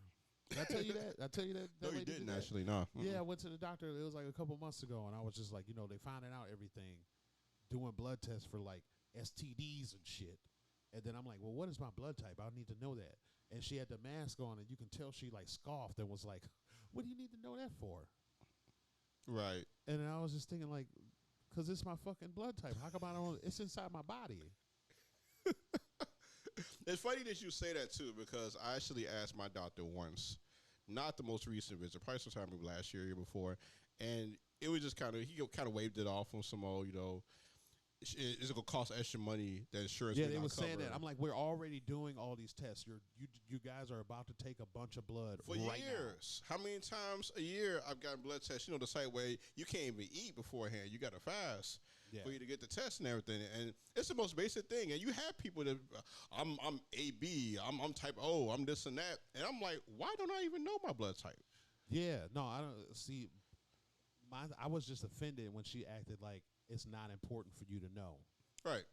Did I tell you that? I tell you that. No, you didn't actually. No. Yeah, I went to the doctor. It was like a couple months ago, and I was just like, they finding out everything, doing blood tests for like STDs and shit. And then I'm like, well, what is my blood type? I need to know that. And she had the mask on, and you can tell she like scoffed and was like, "What do you need to know that for?" Right. And I was just thinking like, because it's my fucking blood type. How come I don't? It's inside my body. It's funny that you say that too, because I actually asked my doctor once, not the most recent visit, probably sometime maybe last year, year before, and it was just he kind of waved it off on some old, it's gonna cost extra money that insurance. Yeah, they were saying that. I'm like, we're already doing all these tests. You guys are about to take a bunch of blood for right years. Now. How many times a year I've gotten blood tests? The site where you can't even eat beforehand. You got to fast. Yeah. For you to get the test and everything, and it's the most basic thing. And you have people that I'm AB, I'm type O, I'm this and that, and I'm like, why don't I even know my blood type? Yeah, no, I don't see. I was just offended when she acted like it's not important for you to know, right?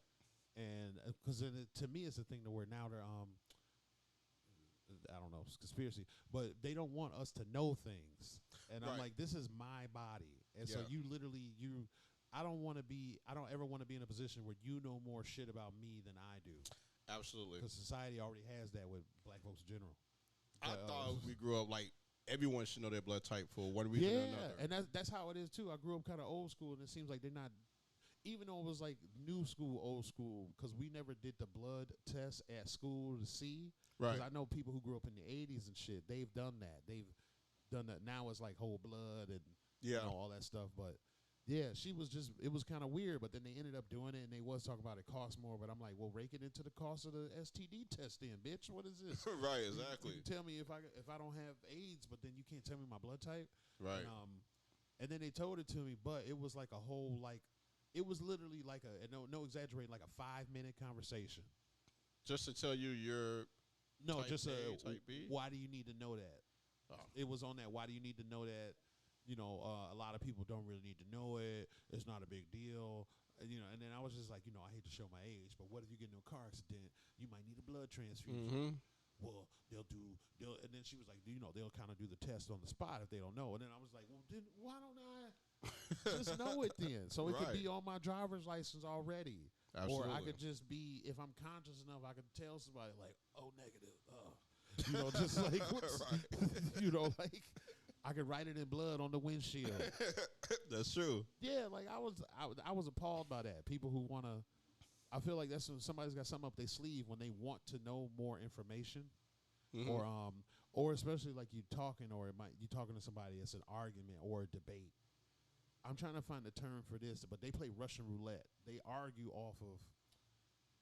And because to me, it's a thing to where now they're I don't know, it's conspiracy, but they don't want us to know things, and right. I'm like, this is my body, and so you literally I don't ever want to be in a position where you know more shit about me than I do. Absolutely. Because society already has that with black folks in general. I thought we grew up like everyone should know their blood type for one reason or another. Yeah, and that's how it is too. I grew up kind of old school, and it seems like they're not, even though it was like new school, old school, because we never did the blood test at school to see. Right. Because I know people who grew up in the 80s and shit, they've done that. They've done that. Now it's like whole blood and all that stuff, but... Yeah, it was kind of weird, but then they ended up doing it, and they was talking about it cost more, but I'm like, well, rake it into the cost of the STD test then, bitch. What is this? Right, exactly. You tell me if I don't have AIDS, but then you can't tell me my blood type? Right. And then they told it to me, but it was like a whole, like, it was literally like no exaggerating, like a 5-minute conversation. Just to tell you you're No, type just type B? Why do you need to know that? Oh. It was on that, why do you need to know that? A lot of people don't really need to know it. It's not a big deal. And then I was just like, I hate to show my age, but what if you get into a car accident? You might need a blood transfusion. Mm-hmm. Well, and then she was like, they'll kind of do the test on the spot if they don't know. And then I was like, well, why don't I? Just know it then. So it could Right. be on my driver's license already. Absolutely. Or I could just be, if I'm conscious enough, I could tell somebody like, oh, negative. You know, just like, what's, you know, like, I could write it in blood on the windshield. That's true. Yeah, like I was appalled by that. People who want to, I feel like that's when somebody's got something up their sleeve when they want to know more information, Mhm. or especially like you talking, or it might you talking to somebody. It's an argument or a debate. I'm trying to find a term for this, but they play Russian roulette. They argue off of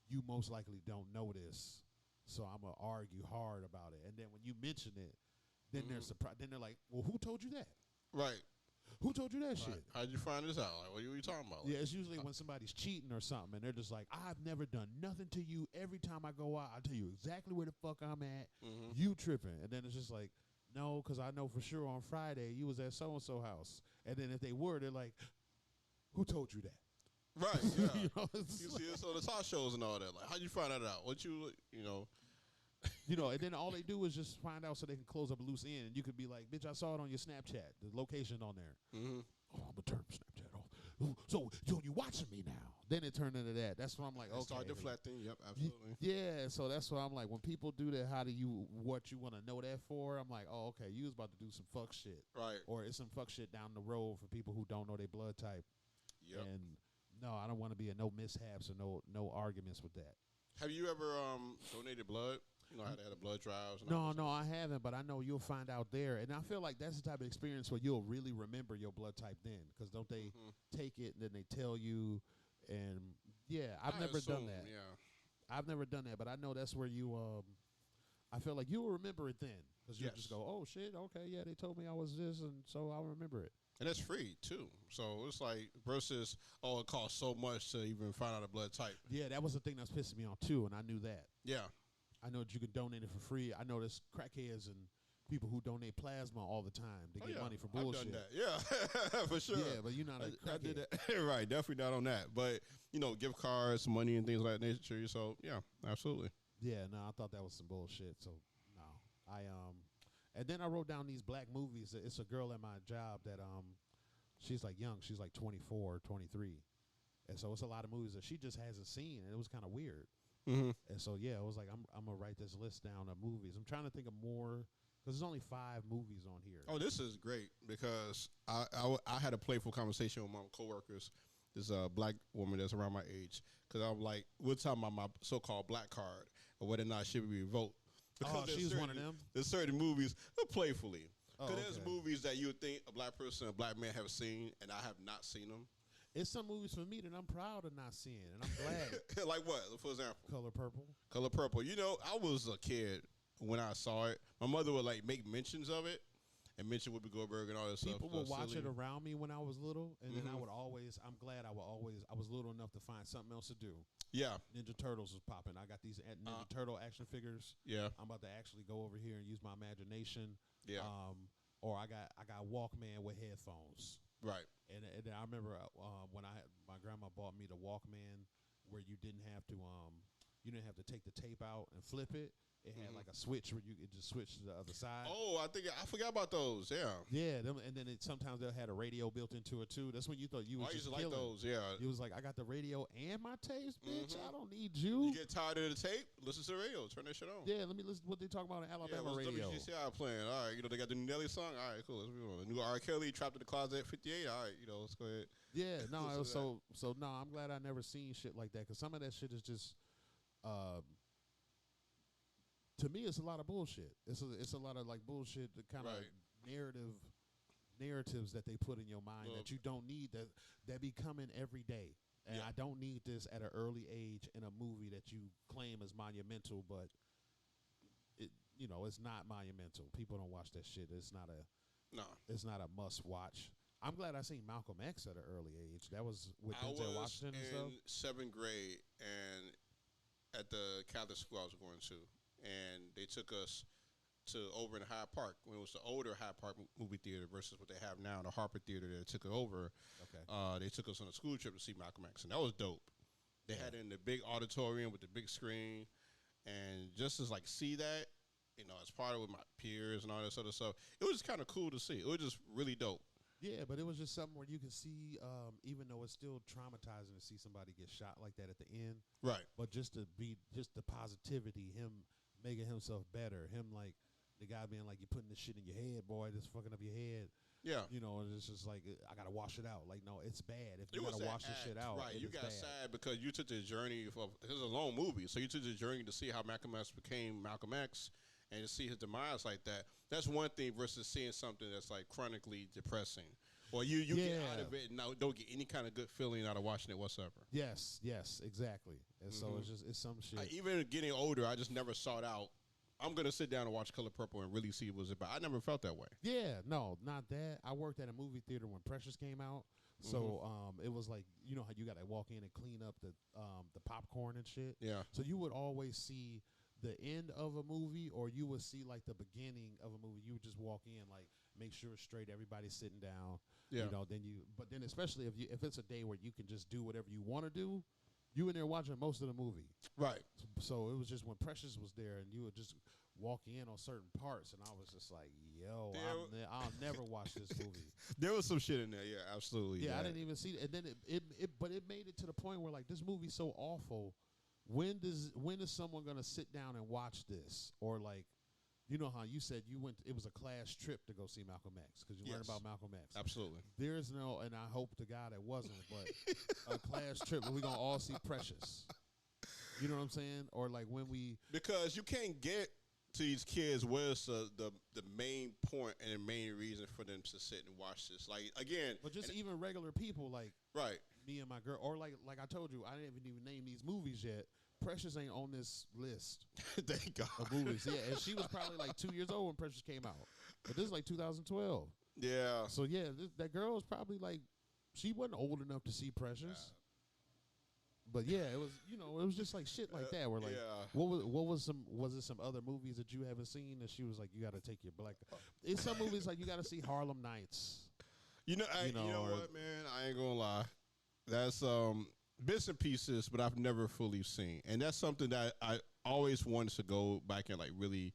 you most likely don't know this, so I'm gonna argue hard about it. And then when you mention it, then they're surprised. Then they're like, "Well, who told you that? Right. Who told you that Right. shit?" How'd you find this out? Like, what are you talking about? Yeah, it's usually when somebody's cheating or something, and they're just like, "I've never done nothing to you. Every time I go out, I tell you exactly where the fuck I'm at. Mhm. You tripping?" And then it's just like, "No, because I know for sure on Friday you was at so and so house." And then if they were, they're like, "Who told you that?" Right. Yeah. You know, it's You like- see this on the talk shows and all that. Like, how'd you find that out? What you know? and then all they do is just find out so they can close up a loose end. And you could be like, "Bitch, I saw it on your Snapchat, the location on there." Mm-hmm. Oh, I'm gonna turn Snapchat off. So you watching me now? Then it turned into that. That's when I'm like, okay. Start deflecting. Yep. Absolutely. Yeah, so that's what I'm like. When people do that, how do you what you want to know that for? I'm like, oh, okay, you was about to do some fuck shit, Right. or it's some fuck shit down the road for people who don't know their blood type. Yep. And no, I don't want to be in no mishaps or no arguments with that. Have you ever donated blood? You know how they had the blood drives. And all No, that no, stuff? I haven't, but I know you'll find out there. And I feel like that's the type of experience where you'll really remember your blood type then, because don't they take it and then they tell you? And yeah, I've I never done assume, that. Yeah. I've never done that, but I know that's where you. I feel like you'll remember it then, because you'll just Yes. go, "Oh shit, okay, yeah, they told me I was this, and so I'll remember it." And it's free too. So it's like versus it costs so much to even find out a blood type. Yeah, that was the thing that's pissing me off too, and I knew that. Yeah. I know that you can donate it for free. I know there's crackheads and people who donate plasma all the time to get money for bullshit. I've done that. Yeah. For sure. Yeah, but you're not a I did crackhead. that. Right, definitely not on that. But gift cards, money, and things like that nature. So yeah, absolutely. Yeah, no, I thought that was some bullshit. So no, and then I wrote down these black movies. It's a girl at my job that she's like young. She's like 24, 23, and so it's a lot of movies that she just hasn't seen, and it was kind of weird. Mm-hmm. And so yeah, it was like I'm gonna write this list down of movies. I'm trying to think of more because there's only 5 movies on here. Oh, this is great because I had a playful conversation with my coworkers. This black woman that's around my age, because I'm like, we're talking about my so-called black card or whether or not she would be revoked. Oh, there's she was one of certain- them? There's certain movies, playfully. Oh, Because there's okay. movies that you would think a black person, a black man have seen, and I have not seen them. It's some movies for me that I'm proud of not seeing, and I'm glad. Like what? For example, Color Purple. Color Purple. I was a kid when I saw it. My mother would like make mentions of it and mention Whoopi Goldberg and all that stuff. People would watch silly. it around me when I was little, and then I Mhm. would always. I'm glad I was little enough to find something else to do. Yeah, Ninja Turtles was popping. I got these Ninja Turtle action figures. yeah, I'm about to actually go over here and use my imagination. yeah. Or I got Walkman with headphones. Right. And I remember when my grandma bought me the Walkman, where you didn't have to take the tape out and flip it. It had like a switch where you could just switch to the other side. Oh, I forgot about those. Yeah. Yeah, and then sometimes they had a radio built into it too. That's when you thought you was I just used to like killing. those. Yeah. You was like, I got the radio and my tapes, bitch. Mhm. I don't need you. You get tired of the tape? Listen to the radio. Turn that shit on. Yeah, let me listen to what they talk about on Yeah, Alabama what's radio. WGCI playing? All right, they got the new Nelly song. All right, cool. Let's move on. The new R. Kelly, Trapped in the Closet, 58. All right, let's go ahead. Yeah, no, it was Listen so no. I'm glad I never seen shit like that, because some of that shit is just, to me, it's a lot of bullshit. It's a lot of like bullshit, the kind of Right. narratives that they put in your mind Well, that you don't need, that be coming every day. And Yeah. I don't need this at an early age in a movie that you claim is monumental, but it's not monumental. People don't watch that shit. It's not a must watch. I'm glad I seen Malcolm X at an early age. That was with I Denzel was Washington and in stuff. 7th grade, and at the Catholic school I was going to, and they took us to over in Hyde Park when it was the older Hyde Park movie theater versus what they have now, the Harper Theater that took it over. Okay. They took us on a school trip to see Malcolm X, and that was dope. They had it in the big auditorium with the big screen, and just to like see that, as part of with my peers and all that sort of stuff, it was just kind of cool to see. It was just really dope. Yeah, but it was just something where you can see, even though it's still traumatizing to see somebody get shot like that at the end, Right. but just to be, just the positivity, him making himself better, him like the guy being like, "You putting this shit in your head, boy. This fucking up your head." Yeah. You know, and it's just like I gotta wash it out. Like, no, it's bad. If It you was gotta that wash this shit act, out, right? it You is got bad. sad because you took the journey of. It was a long movie, so you took the journey to see how Malcolm X became Malcolm X, and to see his demise like that. That's one thing versus seeing something that's like chronically depressing, or you get out Yeah. of it and now don't get any kind of good feeling out of watching it whatsoever. Yes, yes, exactly. And so it's just it's some shit. Even getting older, I just never sought out. I'm gonna sit down and watch Color Purple and really see what it's about. I never felt that way. Yeah, no, not that. I worked at a movie theater when Precious came out. So it was like, you know how you got to walk in and clean up the popcorn and shit. Yeah. So you would always see the end of a movie, or you would see like the beginning of a movie. You would just walk in, like make sure it's straight, everybody's sitting down. Yeah. You know, but then especially if it's a day where you can just do whatever you want to do, you in there watching most of the movie. Right. So it was just when Precious was there, and you would just walk in on certain parts, and I was just like, "Yo, I'll never watch this movie." There was some shit in there. Yeah, absolutely. Yeah, I didn't even see it. And then but it made it to the point where like this movie's so awful. When is someone gonna sit down and watch this? Or like, you know how you said you went? It was a class trip to go see Malcolm X because you learned Yes. about Malcolm X. Absolutely. There is no, and I hope to God it wasn't, but a class trip where we gonna all see Precious. You know what I'm saying? Or like when we Because you can't get to these kids where's the main point and the main reason for them to sit and watch this. Like again, but just even regular people like right. me and my girl, or like I told you, I didn't even name these movies yet. Precious ain't on this list Thank God. of movies. Yeah, and she was probably like 2 years old when Precious came out. But this is like 2012. Yeah. So yeah, that girl was probably like, she wasn't old enough to see Precious. But yeah, it was, you know, it was just like shit like that. Where like, yeah. was it some other movies that you haven't seen that she was like, you got to take your black. It's some movies like you got to see Harlem Nights. You know, you know or- what, man? I ain't gonna lie. That's bits and pieces, but I've never fully seen, and that's something that I always wanted to go back and like really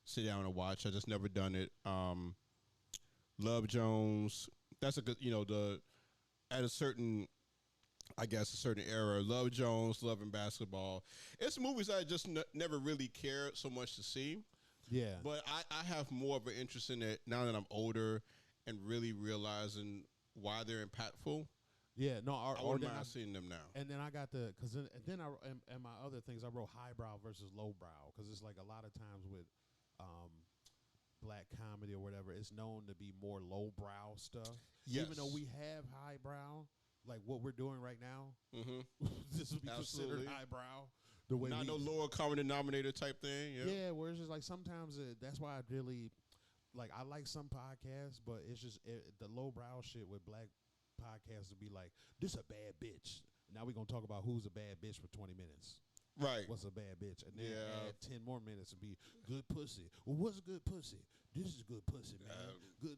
sit down and watch. I just never done it. Love Jones. That's a good, you know, at a certain, I guess, a certain era. Love Jones, Love and Basketball. It's movies I just never really cared so much to see. Yeah. But I have more of an interest in it now that I'm older and really realizing why they're impactful. Yeah, no, I wouldn't mind seeing them now. And then I got then I and my other things I wrote highbrow versus lowbrow because it's like a lot of times with black comedy or whatever, it's known to be more lowbrow stuff. Yes. Even though we have highbrow, like what we're doing right now, this would be Absolutely. considered highbrow. The way Not we, no lower common denominator type thing. Yeah. yeah, where it's just like sometimes that's why I really like I like some podcasts, but it's just the lowbrow shit with black podcasts would be like, this a bad bitch. Now we're gonna talk about who's a bad bitch for 20 minutes. Right. What's a bad bitch? And then Yeah. add 10 more minutes to be good pussy. Well, what's a good pussy? This is good pussy, man. Good,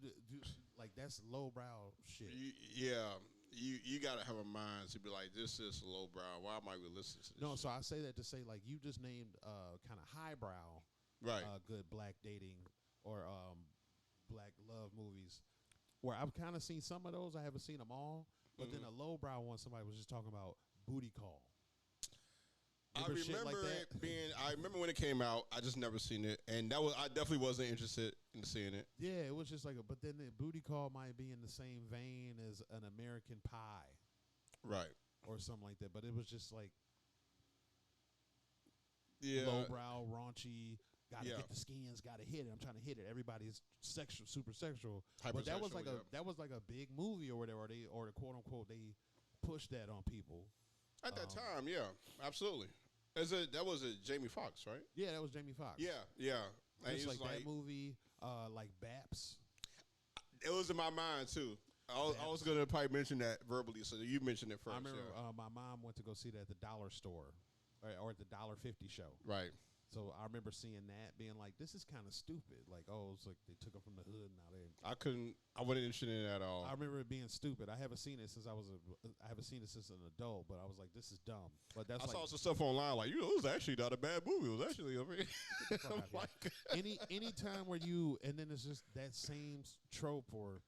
like that's lowbrow shit. You gotta have a mind to be like, this is lowbrow. Why am I even listening to this? No, shit? so I say that to say like you just named kind of highbrow, Right. good black dating or black love movies. Where I've kind of seen some of those, I haven't seen them all. But then a lowbrow one, somebody was just talking about Booty Call. I Remember shit remember like it that? being. I remember when it came out. I just never seen it, and I definitely wasn't interested in seeing it. Yeah, it was just like, but then the Booty Call might be in the same vein as an American Pie Right. or something like that. But it was just like Yeah. lowbrow, raunchy. Gotta Yeah. get the skins. Gotta hit it. I'm trying to hit it. Everybody's sexual, super sexual. But that was like Hypersexual, that was like a big movie or whatever. Or the quote unquote they pushed that on people. At that time, yeah, absolutely. That was a Jamie Foxx, right? Yeah, that was Jamie Foxx. Yeah. And Just he was like that movie, like Baps. it was in my mind too. I was gonna probably mention that verbally, so you mentioned it first. I remember yeah. my mom went to go see that at the dollar store, or at the $1.50 show. Right. So I remember seeing that, being like, "This is kind of stupid." Like, oh, it's like they took them from the hood, and now they. I wasn't interested in it at all. I remember it being stupid. I haven't seen it since I haven't seen it since an adult, but I was like, "This is dumb." But that's I like saw some stuff online like, it was actually not a bad movie. It was actually a very fuck out here. any time where you, and then it's just that same trope or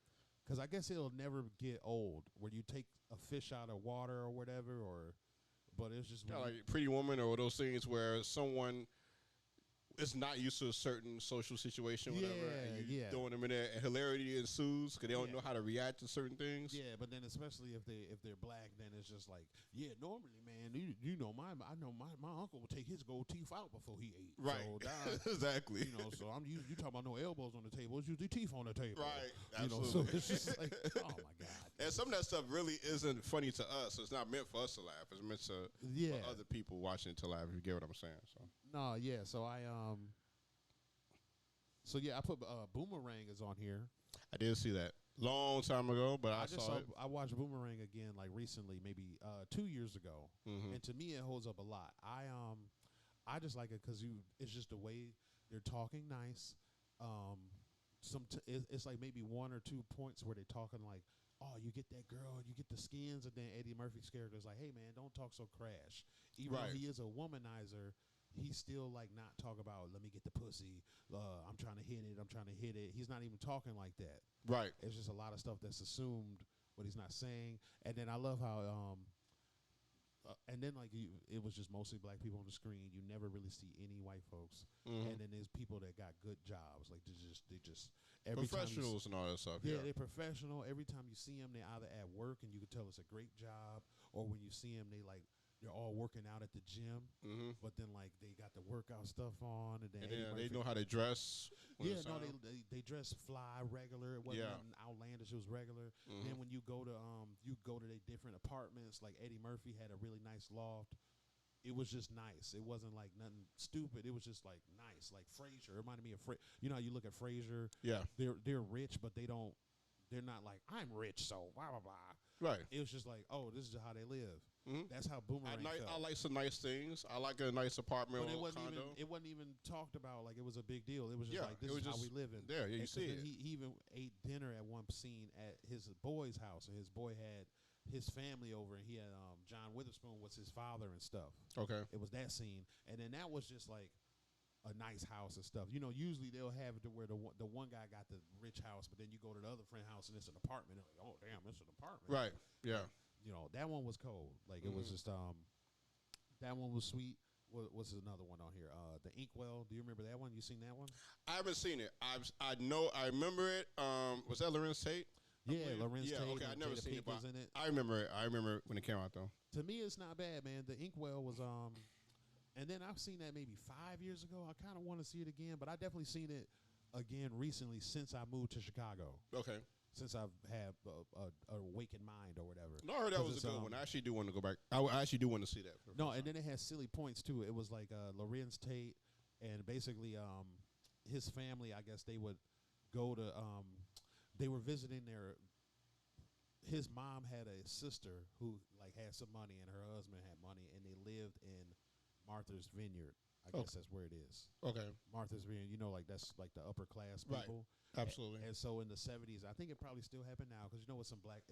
because I guess it'll never get old. Where you take a fish out of water or whatever, but it's just Like Pretty Woman or those things where someone is not used to a certain social situation, whatever, and you throwing them in there, and hilarity ensues because they don't know how to react to certain things. Yeah, but then especially if they're black, then it's just like, normally, man, I know my uncle would take his gold teeth out before he ate. Right. So, exactly. So you talking about no elbows on the table? It's usually teeth on the table. Right. Absolutely. So it's just like, oh my god. And some of that stuff really isn't funny to us. It's not meant for us to laugh. It's meant for other people watching it to laugh. If you get what I'm saying. So. No, yeah. So I put Boomerang is on here. I did see that long time ago, but I saw it. I watched Boomerang again like recently, maybe 2 years ago, and to me it holds up a lot. I just like it because it's just the way they're talking nice. It's like maybe 1 or 2 points where they're talking like, oh, you get that girl, you get the skins, and then Eddie Murphy's character is like, hey man, don't talk so crash. Even though he is a womanizer, he still like not talk about let me get the pussy. I'm trying to hit it. He's not even talking like that. Right. It's just a lot of stuff that's assumed, but he's not saying. And then I love how and then like it was just mostly black people on the screen. You never really see any white folks. And then there's people that got good jobs. Like they just every professionals and all that stuff. Yeah, they're professional. Every time you see them, they're either at work and you can tell it's a great job, or when you see them, they're all working out at the gym, but then like they got the workout stuff on, and then they know how to dress. Yeah, no, they dress fly regular. It wasn't nothing outlandish. It was regular. Then when you go to their different apartments, like Eddie Murphy had a really nice loft. It was just nice. It wasn't like nothing stupid. It was just like nice, like Frasier. It reminded me of you know how you look at Frasier. Yeah, they're rich, but they're not like I'm rich, so blah blah blah. Right. It was just like, oh, this is how they live. That's how Boomerang felt. I like some nice things. I like a nice apartment or condo. It wasn't even talked about like it was a big deal. It was just like, this is how we live in. Yeah, you see it. He even ate dinner at one scene at his boy's house, and his boy had his family over, and he had John Witherspoon was his father and stuff. Okay. It was that scene, and then that was just like a nice house and stuff. You know, usually they'll have it to where the one guy got the rich house, but then you go to the other friend house and it's an apartment. They're like, oh damn, it's an apartment. Right. Yeah. You know, that one was cold. Like it was just that one was sweet. What's another one on here? The Inkwell. Do you remember that one? You seen that one? I haven't seen it. I remember it. Was that Lorenz Tate? Yeah, Lorenz Tate. Okay, I never Jada seen it. Pinkett was in it. I remember it. I remember when it came out though. To me, it's not bad, man. The Inkwell was and then I've seen that maybe 5 years ago. I kind of want to see it again, but I definitely seen it again recently since I moved to Chicago. Okay. Since I've had a awakened mind or whatever. No, I heard that was a good one. I actually do want to go back. I actually do want to see that. No, and then it has silly points too. It was like Lorenz Tate, and basically his family. I guess they would go to. They were visiting his mom had a sister who like had some money, and her husband had money, and they lived in Martha's Vineyard. I guess that's where it is. Okay. Martha's Vineyard, you know, like that's like the upper class people. Right. Absolutely. And so in the 70s, I think it probably still happened now because you know it's some black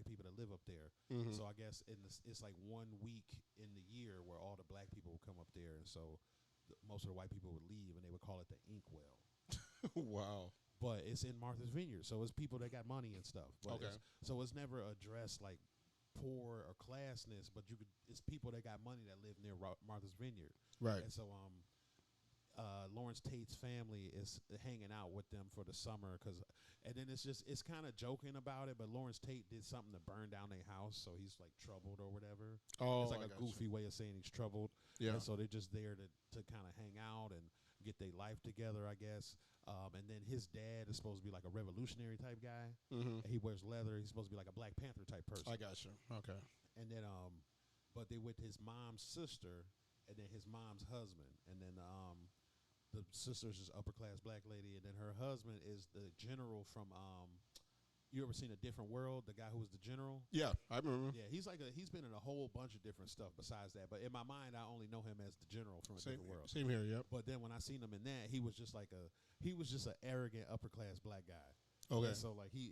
people that live up there. So I guess it's like 1 week in the year where all the black people would come up there, and so most of the white people would leave, and they would call it the Inkwell. Wow. But it's in Martha's Vineyard, so it's people that got money and stuff. But okay. So it's never addressed like poor or classness, but it's people that got money that live near Martha's Vineyard. Right. And so Lawrence Tate's family is hanging out with them for the summer and then it's kind of joking about it, but Lawrence Tate did something to burn down their house, so he's like troubled or whatever. Oh, it's like a goofy way of saying he's troubled. Yeah. And so they're just there to kind of hang out and get their life together, I guess. And then his dad is supposed to be like a revolutionary type guy. He wears leather. He's supposed to be like a Black Panther type person. I got you. Okay. And then but they with his mom's sister and then his mom's husband, and then the sister's just upper class black lady, and then her husband is the general from you ever seen A Different World? The guy who was the general? Yeah, I remember. Yeah, he's been in a whole bunch of different stuff besides that. But in my mind, I only know him as the general from A Different World. Same here, yep. But then when I seen him in that, he was just an arrogant upper class black guy. Okay. And so like he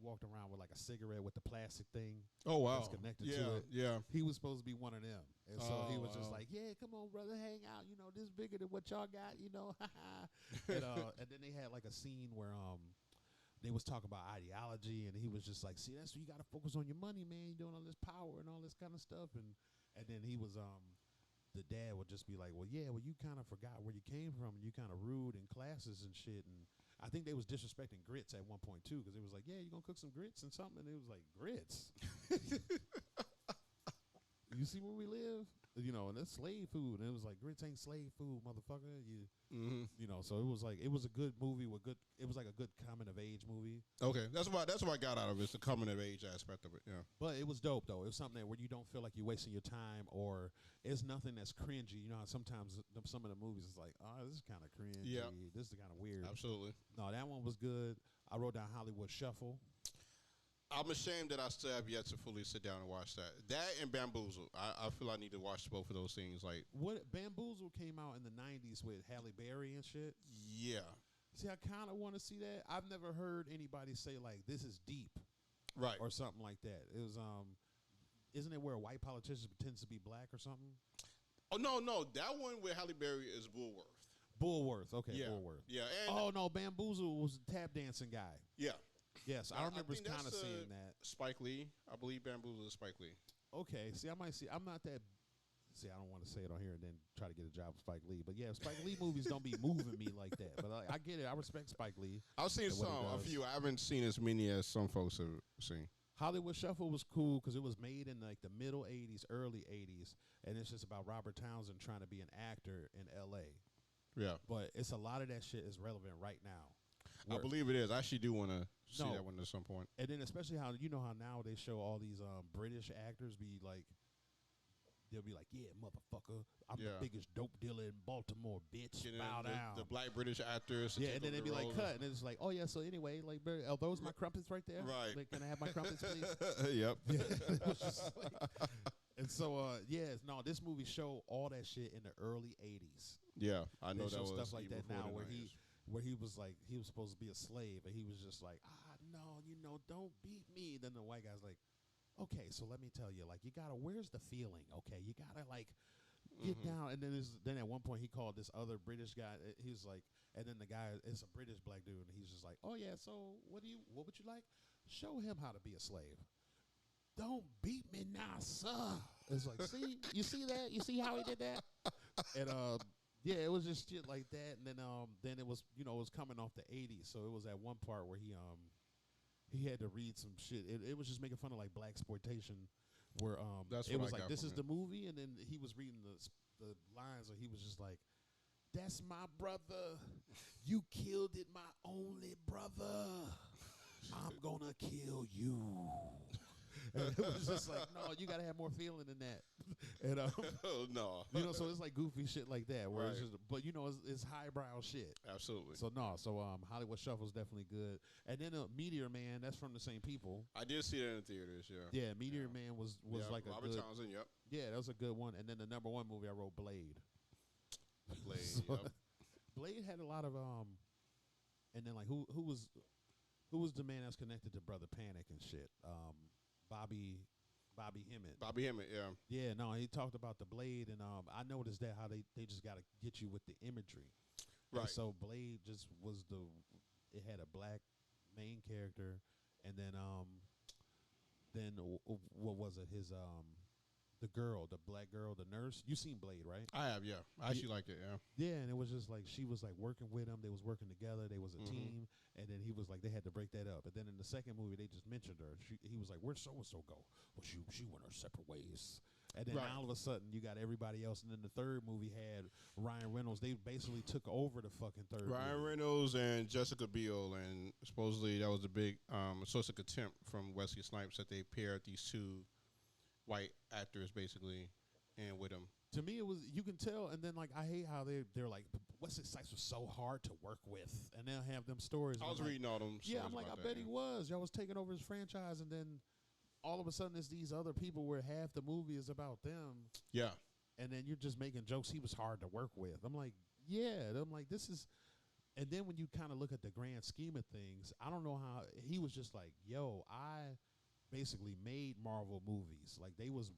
walked around with like a cigarette with the plastic thing. Oh wow. That's connected to it. Yeah. He was supposed to be one of them. And so he was just like, yeah, come on, brother, hang out. You know, this bigger than what y'all got, you know. and then they had like a scene where they was talking about ideology, and he was just like, see, that's what you got to focus on your money, man. You're doing all this power and all this kind of stuff, and then he was the dad would just be like, well, yeah, well, you kind of forgot where you came from, and you kind of rude in classes and shit, and I think they was disrespecting grits at one point too, because it was like, yeah, you gonna cook some grits and something, and it was like, grits. You see where we live, you know, and it's slave food, and it was like, grits ain't slave food, motherfucker. You know, so it was a good movie with good. It was like a good coming of age movie. Okay, that's what I got out of it. It's the coming of age aspect of it. Yeah, But it was dope though. It was something that where you don't feel like you're wasting your time, or it's nothing that's cringy. You know how sometimes some of the movies is like, oh, this is kind of cringy. Yeah. This is kind of weird. absolutely. No, that one was good. I wrote down Hollywood Shuffle. I'm ashamed that I still have yet to fully sit down and watch that. That and Bamboozle. I feel I need to watch both of those things. Like, What Bamboozle came out in the '90s with Halle Berry and shit. yeah, See, I kind of want to see that. I've never heard anybody say like this is deep right. or something like that. It was isn't it where a white politician pretends to be black or something? Oh no, that one with Halle Berry is Bullworth. Bullworth, okay, Yeah, Bullworth. yeah, and Oh no, Bamboozle was the tap dancing guy. yeah. Yes, I remember think kind of that's, seeing that. Spike Lee, I believe Bamboozle is Spike Lee. Okay, see, I might see. I'm not that. See, I don't want to say it on here and then try to get a job with Spike Lee. But yeah, Spike Lee movies don't be moving me like that. But I get it. I respect Spike Lee. I've seen And what he a does. few. I haven't seen as many as some folks have seen. Hollywood Shuffle was cool because it was made in like the middle '80s, early '80s, and it's just about Robert Townsend trying to be an actor in L.A. Yeah, But it's a lot of that shit is relevant right now. I believe it is. I actually do want to see No. that one at some point. And then especially how you know how now they show all these British actors be like, they'll be like, yeah, motherfucker, I'm Yeah. the biggest dope dealer in Baltimore, bitch. Getting Bow down. the black British actors. to Yeah, take and then over they'd be the like, roles. cut. And it's like, oh, yeah, so anyway, like, are those my crumpets right there? Right. Like, can I have my crumpets, please? Yep. It was just like- and so, no, this movie showed all that shit in the early 80s. Yeah, I know They that show was stuff like even that before now the where 90s. he was like, he was supposed to be a slave, and he was just like, no, you know, don't beat me. Then the white guy's like, okay, so let me tell you, like, you gotta, where's the feeling? Okay, you gotta, like, get down. And then at one point he called this other British guy. He was like, and then the guy is a British black dude, and he's just like, oh yeah, so what would you like? Show him how to be a slave. Don't beat me now, sir. It's like, see, you see that? You see how he did that? And yeah, it was just shit like that. And then it was, you know, it was coming off the '80s, so it was at one part where he had to read some shit. It was just making fun of like black exploitation, where That's it what was I like, got this from is it. the movie, and then he was reading the lines, and he was just like, that's my brother. You killed it, my only brother. I'm gonna kill you. And it was just like, no, you gotta have more feeling than that. And Oh no. you know, so it's like goofy shit like that, where it's Right. just, but you know, it's highbrow shit. Absolutely. So no, Hollywood Shuffle's definitely good. And then Meteor Man, that's from the same people. I did see that in the theaters. Yeah. Yeah, Meteor Man was Yeah, like Robert a good. Townsend. Yep. Yeah, that was a good one. And then the number one movie I wrote, Blade. Blade. So, Yep. Blade had a lot of and then like who was the man that's connected to Brother Panic and shit? Bobby Hemmett. Bobby Hemmett. Yeah. Yeah, no, he talked about the Blade, and I noticed that how they just got to get you with the imagery. And Right. so Blade just was it had a black main character, and then what was it? His the black girl, the nurse. You seen Blade, right? I have. Yeah. I actually liked it. Yeah. Yeah, and it was just like she was like working with him. They was working together. They was a team, and then he was like they had to break that up. And then in the second movie, they just mentioned her. He was like, "Where'd so and so go?" Well, she went her separate ways. And then Right. all of a sudden, you got everybody else. And then the third movie had Ryan Reynolds. They basically took over the fucking third. Ryan movie. Reynolds and Jessica Biel, and supposedly that was a big source of contempt from Wesley Snipes that they paired these two white actors basically and with him. To me, it was you can tell. And then like I hate how they're like Wesley Snipes was so hard to work with, and they'll have them stories. I and was I'm like, reading all them. yeah, stories I'm like, I about bet that, he yeah. was. Y'all was taking over his franchise, and then all of a sudden it's these other people where half the movie is about them, Yeah. and then you're just making jokes. He was hard to work with. I'm like, yeah. And I'm like, this is. And then when you kind of look at the grand scheme of things, I don't know how he was just like, yo, I basically made Marvel movies. Like they was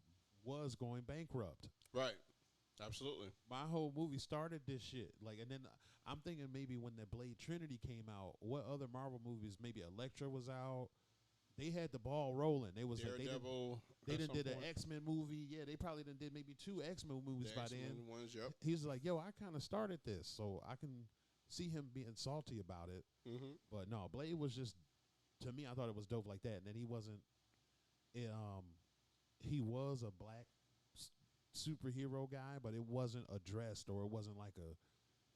going bankrupt. Right. Absolutely. My whole movie started this shit. Like, and then I'm thinking maybe when the Blade Trinity came out, what other Marvel movies? Maybe Elektra was out. They had the ball rolling. They was like Daredevil. they done did an point. X-Men movie. Yeah, they probably done did maybe 2 X-Men movies The by X-Men then. ones, yep. He's like, yo, I kind of started this, so I can see him being salty about it. Mm-hmm. But no, Blade was just, to me, I thought it was dope like that. And then he wasn't, it, he was a black superhero guy, but it wasn't addressed, or it wasn't like a,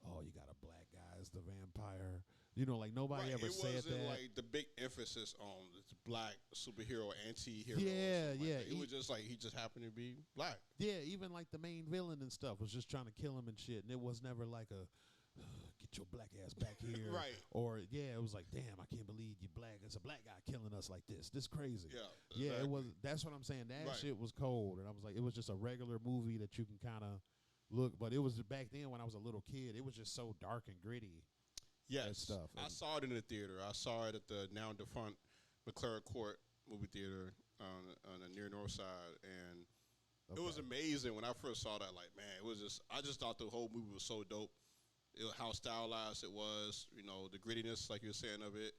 oh, you got a black guy as the vampire. You know, like nobody ever said that. It wasn't like the big emphasis on this black superhero, anti-hero. Yeah, yeah. like it was just like he just happened to be black. Yeah, even like the main villain and stuff was just trying to kill him and shit, and it was never like a get your black ass back here, Right. Or yeah, it was like, damn, I can't believe you black. It's a black guy killing us like this. This crazy. Yeah, yeah. exactly. It was. That's what I'm saying. That Right. shit was cold, and I was like, it was just a regular movie that you can kind of look. But it was back then when I was a little kid. It was just so dark and gritty. Yes, stuff. I saw it in the theater. I saw it at the now defunct McClure Court movie theater on the near north side, and it was amazing when I first saw that. Like, man, it was just, I just thought the whole movie was so dope. How stylized it was, you know, the grittiness, like you were saying, of it,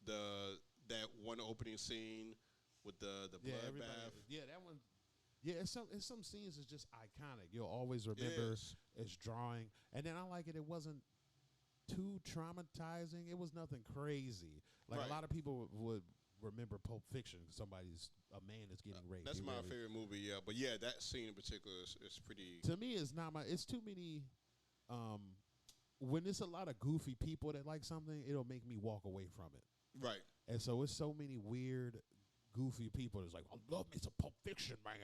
that one opening scene with the bloodbath. Yeah, that one. Yeah, it's some scenes is just iconic. You'll always remember. It's drawing, and then I like it. It wasn't too traumatizing. It was nothing crazy. Like Right. a lot of people would remember Pulp Fiction. A man is getting raped. That's He my really- favorite movie, yeah. But yeah, that scene in particular is pretty. To me, it's not my. It's too many. When it's a lot of goofy people that like something, it'll make me walk away from it. Right. And so it's so many weird, goofy people that's like, I love me some Pulp Fiction, man.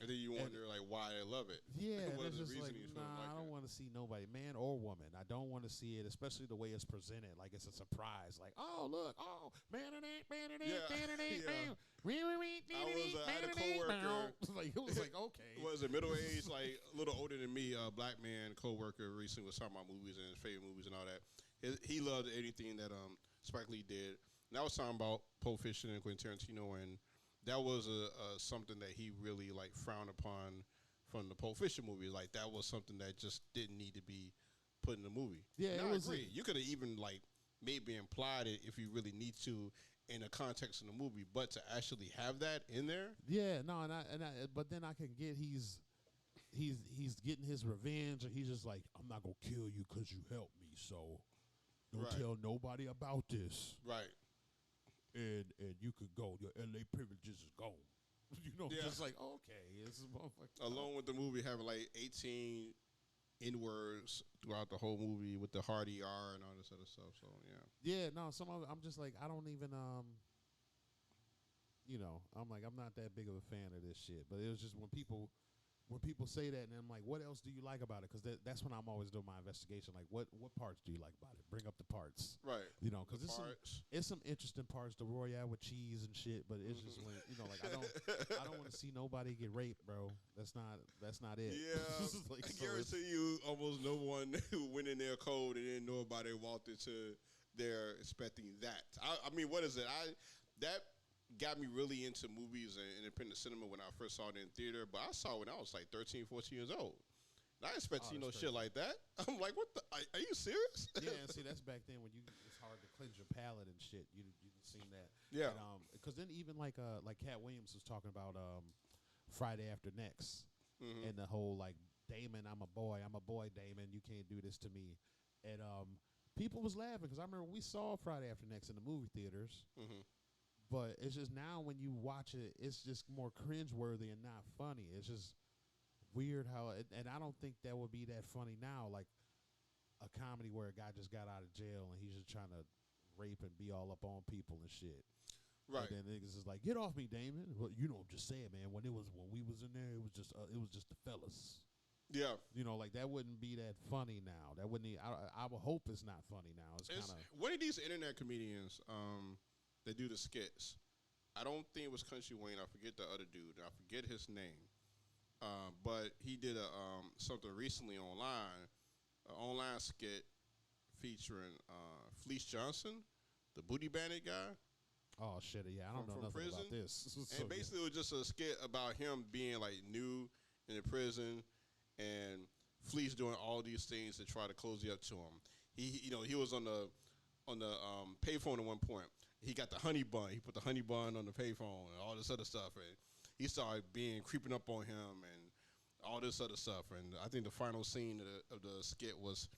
And then you wonder, like, why they love it. Yeah, What it's is the just like, reasoning for nah, like I don't it? want to see nobody, man or woman. I don't want to see it, especially the way it's presented. Like it's a surprise. Like, oh, look, oh, man, it ain't, man, it ain't, Yeah, man, it ain't, yeah. man. I had a coworker. Like, it was like, okay. Was a middle-aged, like a little older than me, black man coworker recently was talking about movies and his favorite movies and all that. He loved anything that Spike Lee did. And I was talking about Pulp Fiction and Quentin Tarantino, and that was something that he really like frowned upon from the Pulp Fiction movie. Like that was something that just didn't need to be put in the movie. Yeah, and it I was agree. You could have even like maybe implied it if you really need to in the context of the movie, but to actually have that in there. Yeah, no, but then I can get he's getting his revenge, and he's just like, I'm not gonna kill you because you helped me, so don't Right. tell nobody about this. Right. And you could go. Your LA privileges is gone. You know, Yeah. just like, okay, this is motherfucker. Along with the movie having like 18 N-words throughout the whole movie with the hard ER and all this other stuff. So yeah. Yeah, no, some of it, I'm just like, I don't even you know, I'm like, I'm not that big of a fan of this shit. But it was just when people say that, and I'm like, what else do you like about it? Because that's when I'm always doing my investigation. Like, what parts do you like about it? Bring up the parts. Right. You know, because Parts. it's some interesting parts. The Royale with cheese and shit, but it's just when, you know, like I don't want to see nobody get raped, bro. That's not it. Yeah. Like, I so guarantee you almost no one who went in there cold and didn't know about it walked into there expecting that. I mean, what is it? That got me really into movies and independent cinema when I first saw it in theater, but I saw it when I was like 13, 14 years old. And I expect to see no shit like that. I'm like, what the? Are you serious? Yeah, and see, that's back then when it's hard to cleanse your palate and shit. You seen that? Yeah. Because then even like Cat Williams was talking about Friday After Next and the whole like, Damon, I'm a boy, Damon. You can't do this to me. And people was laughing because I remember we saw Friday After Next in the movie theaters. But it's just now when you watch it, it's just more cringeworthy and not funny. It's just weird how, and I don't think that would be that funny now. Like a comedy where a guy just got out of jail and he's just trying to rape and be all up on people and shit. Right. And then niggas is like, get off me, Damon. Well, you know, I'm just saying, man. When we was in there, it was just the fellas. Yeah. You know, like that wouldn't be that funny now. That wouldn't. I would hope it's not funny now. It's kind of one of these internet comedians that do the skits. I don't think it was Country Wayne. I forget the other dude. I forget his name. But he did something recently online, an online skit featuring Fleece Johnson, the Booty Bandit guy. Oh shit! Yeah, I don't know nothing prison. about this. And basically, it was just a skit about him being like new in the prison, and Fleece doing all these things to try to close you up to him. He was on the payphone at one point. He got the honey bun. He put the honey bun on the payphone and all this other stuff. And he started creeping up on him and all this other stuff. And I think the final scene of the skit was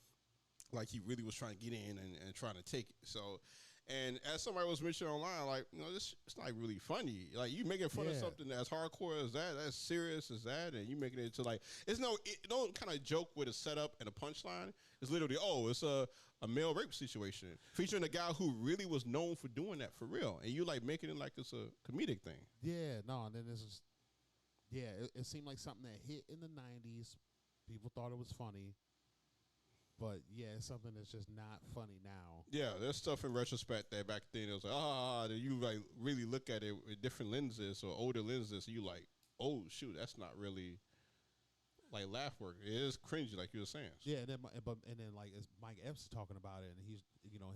like he really was trying to get in and trying to take it. So, and as somebody was mentioning online, like, this it's not really funny. Like, you making fun of something as hardcore as that, as serious as that, and you making it into like, it don't kind of joke with a setup and a punchline. It's literally, it's a male rape situation featuring a guy who really was known for doing that for real, and you like making it like it's a comedic thing. Yeah, no, and then this is, it seemed like something that hit in the 90s. People thought it was funny. But, it's something that's just not funny now. Yeah, there's stuff in retrospect that back then it was like, that you like really look at it with different lenses or older lenses, and you like, oh, shoot, that's not really like laugh work. It is cringy, like you were saying. Yeah, and then like as Mike Epps is talking about it, and he's,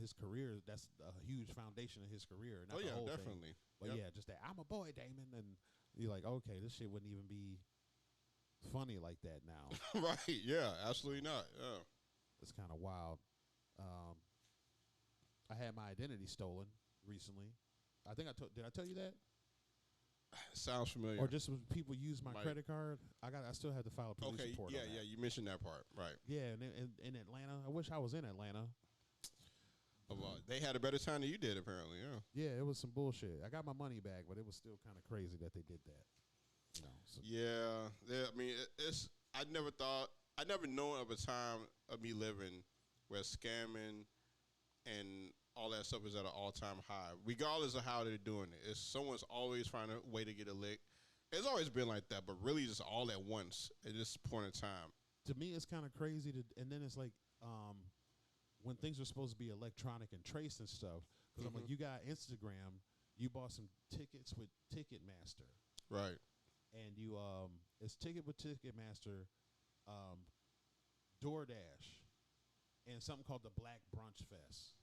his career, that's a huge foundation of his career. Not the whole definitely. Thing. But just that, I'm a boy, Damon, and you're like, okay, this shit wouldn't even be funny like that now. Right, yeah, absolutely not, yeah. It's kind of wild. I had my identity stolen recently. I think did I tell you that? Sounds familiar. Or just when people use my credit card. I still had to file a police report. Yeah, on that. yeah, you mentioned that part, right? Yeah, and in Atlanta, I wish I was in Atlanta. They had a better time than you did, apparently. Yeah. Yeah, it was some bullshit. I got my money back, but it was still kind of crazy that they did that. So. Yeah, I mean, I never known of a time of me living where scamming and all that stuff is at an all-time high, regardless of how they're doing it. Someone's always finding a way to get a lick. It's always been like that, but really just all at once at this point in time. To me, it's kind of crazy. And then it's like when things are supposed to be electronic and traced and stuff, because I'm like, you got Instagram, you bought some tickets with Ticketmaster. Right. And you, it's Ticket with Ticketmaster, DoorDash, and something called the Black Brunch Fest.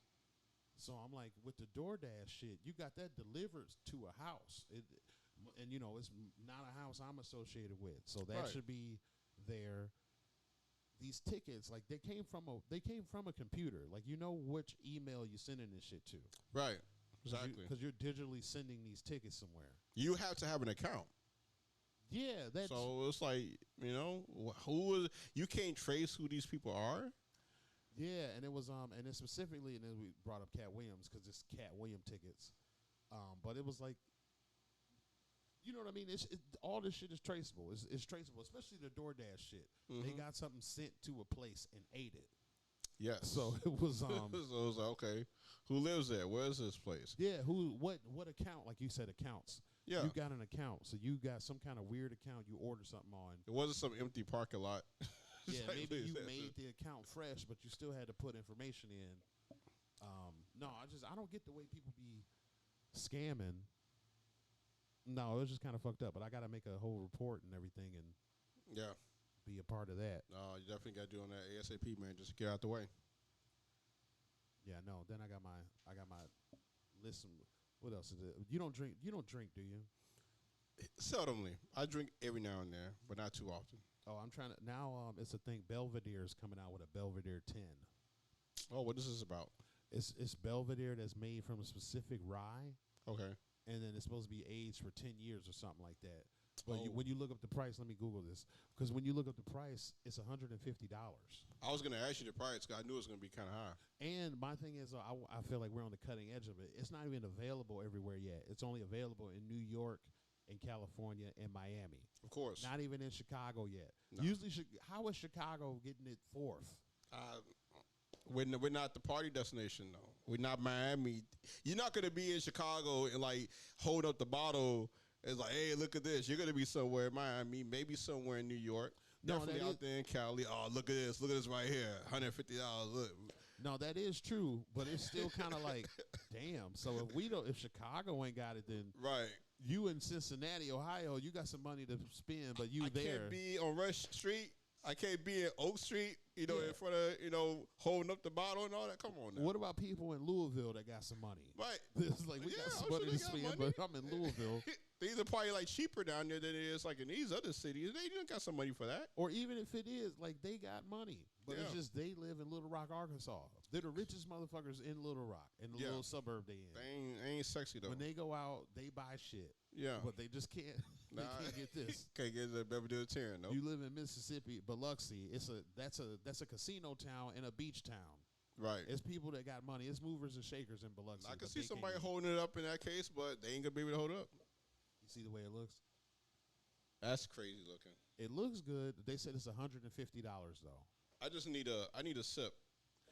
So I'm like, with the DoorDash shit, you got that delivered to a house. And it's not a house I'm associated with. So that should be there. These tickets, like they came from a computer. Like, which email you sending this shit to. Right. Exactly. Because you're digitally sending these tickets somewhere. You have to have an account. Yeah, that's so it's like, you can't trace who these people are. Yeah, and it was and then specifically, and then we brought up Cat Williams because it's Cat Williams tickets. But it was like, you know what I mean? All this shit is traceable. It's traceable, especially the DoorDash shit. Mm-hmm. They got something sent to a place and ate it. Yes. So it was so it was like, okay, who lives there? Where is this place? Yeah, what account? Like you said, accounts. Yeah. You got an account, so you got some kind of weird account you order something on. It wasn't some empty parking lot. Yeah, maybe you made the account fresh, but you still had to put information in. No, I don't get the way people be scamming. No, it was just kind of fucked up. But I got to make a whole report and everything, and be a part of that. No, you definitely got to do on that ASAP, man. Just get out the way. Yeah, no. Then I got my list. What else is it? You don't drink, do you? Seldomly. I drink every now and then, but not too often. Oh, I'm trying to now. It's a thing. Belvedere is coming out with a Belvedere 10. Oh, what is this about? It's Belvedere that's made from a specific rye. Okay. And then it's supposed to be aged for 10 years or something like that. But when you look up the price, let me Google this, because when you look up the price, it's $150. I was going to ask you the price because I knew it was going to be kind of high. And my thing is, I feel like we're on the cutting edge of it. It's not even available everywhere yet. It's only available in New York, in California, and Miami. Of course. Not even in Chicago yet. No. Usually, how is Chicago getting it fourth? We're not the party destination, though. We're not Miami. You're not going to be in Chicago and, like, hold up the bottle. It's like, hey, look at this. You're going to be somewhere in Miami, maybe somewhere in New York. No, definitely out there in Cali. Oh, look at this. Look at this right here. $150. Look. No, that is true, but it's still kind of like, damn. So if Chicago ain't got it, then right. You in Cincinnati, Ohio, you got some money to spend, but I can't be on Rush Street. I can't be in Oak Street. in front of, holding up the bottle and all that. Come on now. What about people in Louisville that got some money? Right. It's like, we got some money to spend, but I'm in Louisville. These are probably like cheaper down there than it is like in these other cities. They don't got some money for that. Or even if it is, like, they got money. But it's just they live in Little Rock, Arkansas. They're the richest motherfuckers in Little Rock, in the little suburb they in. They ain't sexy, though. When they go out, they buy shit. Yeah. But they just can't. They can't get this. Can't get the Belvedere Terran, no. You live in Mississippi, Biloxi. That's a casino town and a beach town. Right. It's people that got money. It's movers and shakers in Biloxi. I can see somebody holding it up in that case, but they ain't gonna be able to hold it up. You see the way it looks? That's crazy looking. It looks good. They said it's $150 though. I need a sip.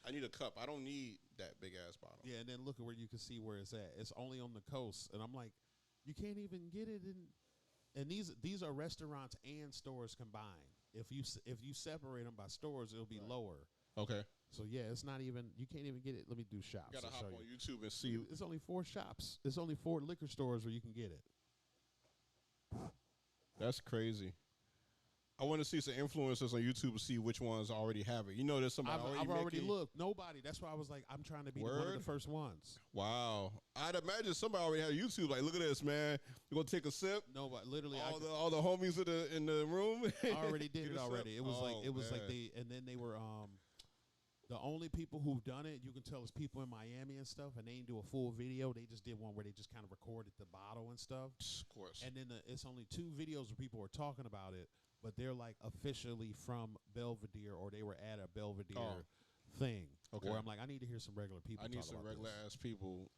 I need a cup. I don't need that big ass bottle. Yeah, and then look at where you can see where it's at. It's only on the coast, and I'm like, you can't even get it in. And these are restaurants and stores combined. If you separate them by stores, it'll be lower. Okay. So yeah, it's not even. You can't even get it. Let me do shops. You gotta hop on YouTube and see. It's only 4 shops. It's only 4 liquor stores where you can get it. That's crazy. I want to see some influencers on YouTube to see which ones already have it. There's somebody I've already looked. Nobody. That's why I was like, I'm trying to be one of the first ones. Wow. I'd imagine somebody already had YouTube. Like, look at this, man. You gonna take a sip? Nobody. Literally, all the homies in the room. I already did it already. It was like they were the only people who've done it. You can tell it's people in Miami and stuff, and they didn't do a full video. They just did one where they just kind of recorded the bottle and stuff. Of course. And then it's only 2 videos where people were talking about it. But they're like officially from Belvedere, or they were at a Belvedere thing. Okay. Where I'm like, I need to hear some regular people. I need some regular ass people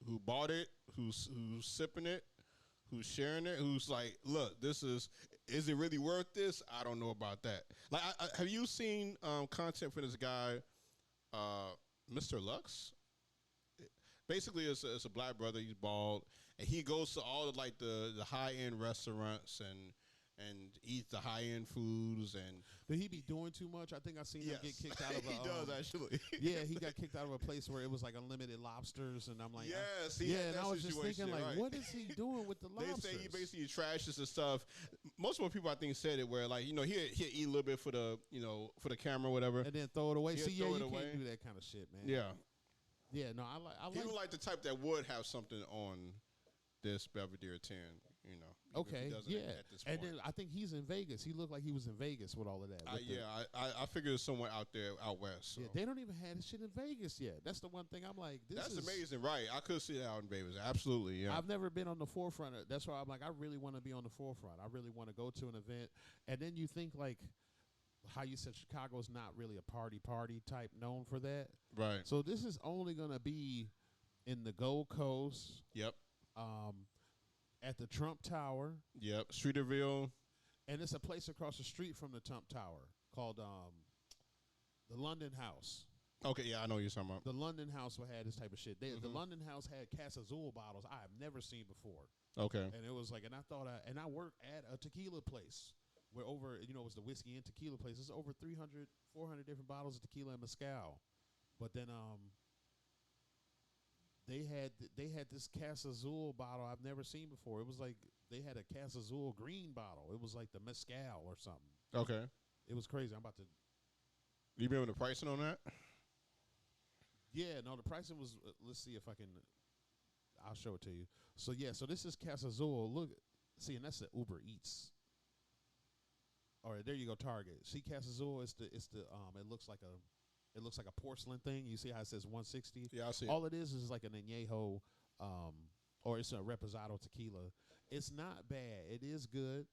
who bought it, who's sipping it, who's sharing it, who's like, look, is it really worth this? I don't know about that. Like, have you seen content for this guy, Mr. Lux? Basically, it's a black brother. He's bald, and he goes to all of like the high end restaurants and eat the high-end foods. And did he be doing too much? I think I seen him get kicked out of a... He does, actually. Yeah, he got kicked out of a place where it was like unlimited lobsters, and I'm like... Yes, and I was just thinking, like, what is he doing with the lobsters? They say he basically trashes and stuff. Most of the people, I think, said it where, like, he'll eat a little bit for the, for the camera or whatever. And then throw it away. See, you can't do that kind of shit, man. Yeah. Yeah, no, I like... He was like the type that would have something on this Belvedere 10, Okay, yeah. And then I think he's in Vegas. He looked like he was in Vegas with all of that. I figured it's somewhere out there, out west. So. Yeah, they don't even have this shit in Vegas yet. That's the one thing I'm like, that's amazing, right? I could see that out in Vegas. Absolutely, yeah. I've never been on the forefront. That's why I'm like, I really want to be on the forefront. I really want to go to an event. And then you think, like, how you said Chicago's not really a party type known for that. Right. So this is only going to be in the Gold Coast. Yep. At the Trump Tower. Yep, Streeterville. And it's a place across the street from the Trump Tower called the London House. Okay, yeah, I know what you're talking about. The London House had this type of shit. The London House had Casa Azul bottles I have never seen before. Okay. And it was like, and I worked at a tequila place where over, it was the whiskey and tequila place. It's over 300, 400 different bottles of tequila and mezcal. But then they had this Casa Azul bottle I've never seen before. It was like they had a Casa Azul green bottle. It was like the mezcal or something. Okay. It was crazy. I'm about to... You remember the pricing on that? Yeah, no, the pricing was... let's see if I can... I'll show it to you. So, yeah, so this is Casa Azul. Look, see, and that's the Uber Eats. All right, there you go, Target. See, Casa Azul, it looks like a porcelain thing. You see how it says 160? Yeah, I see. All it is like an añejo, or it's a reposado tequila. It's not bad. It is good.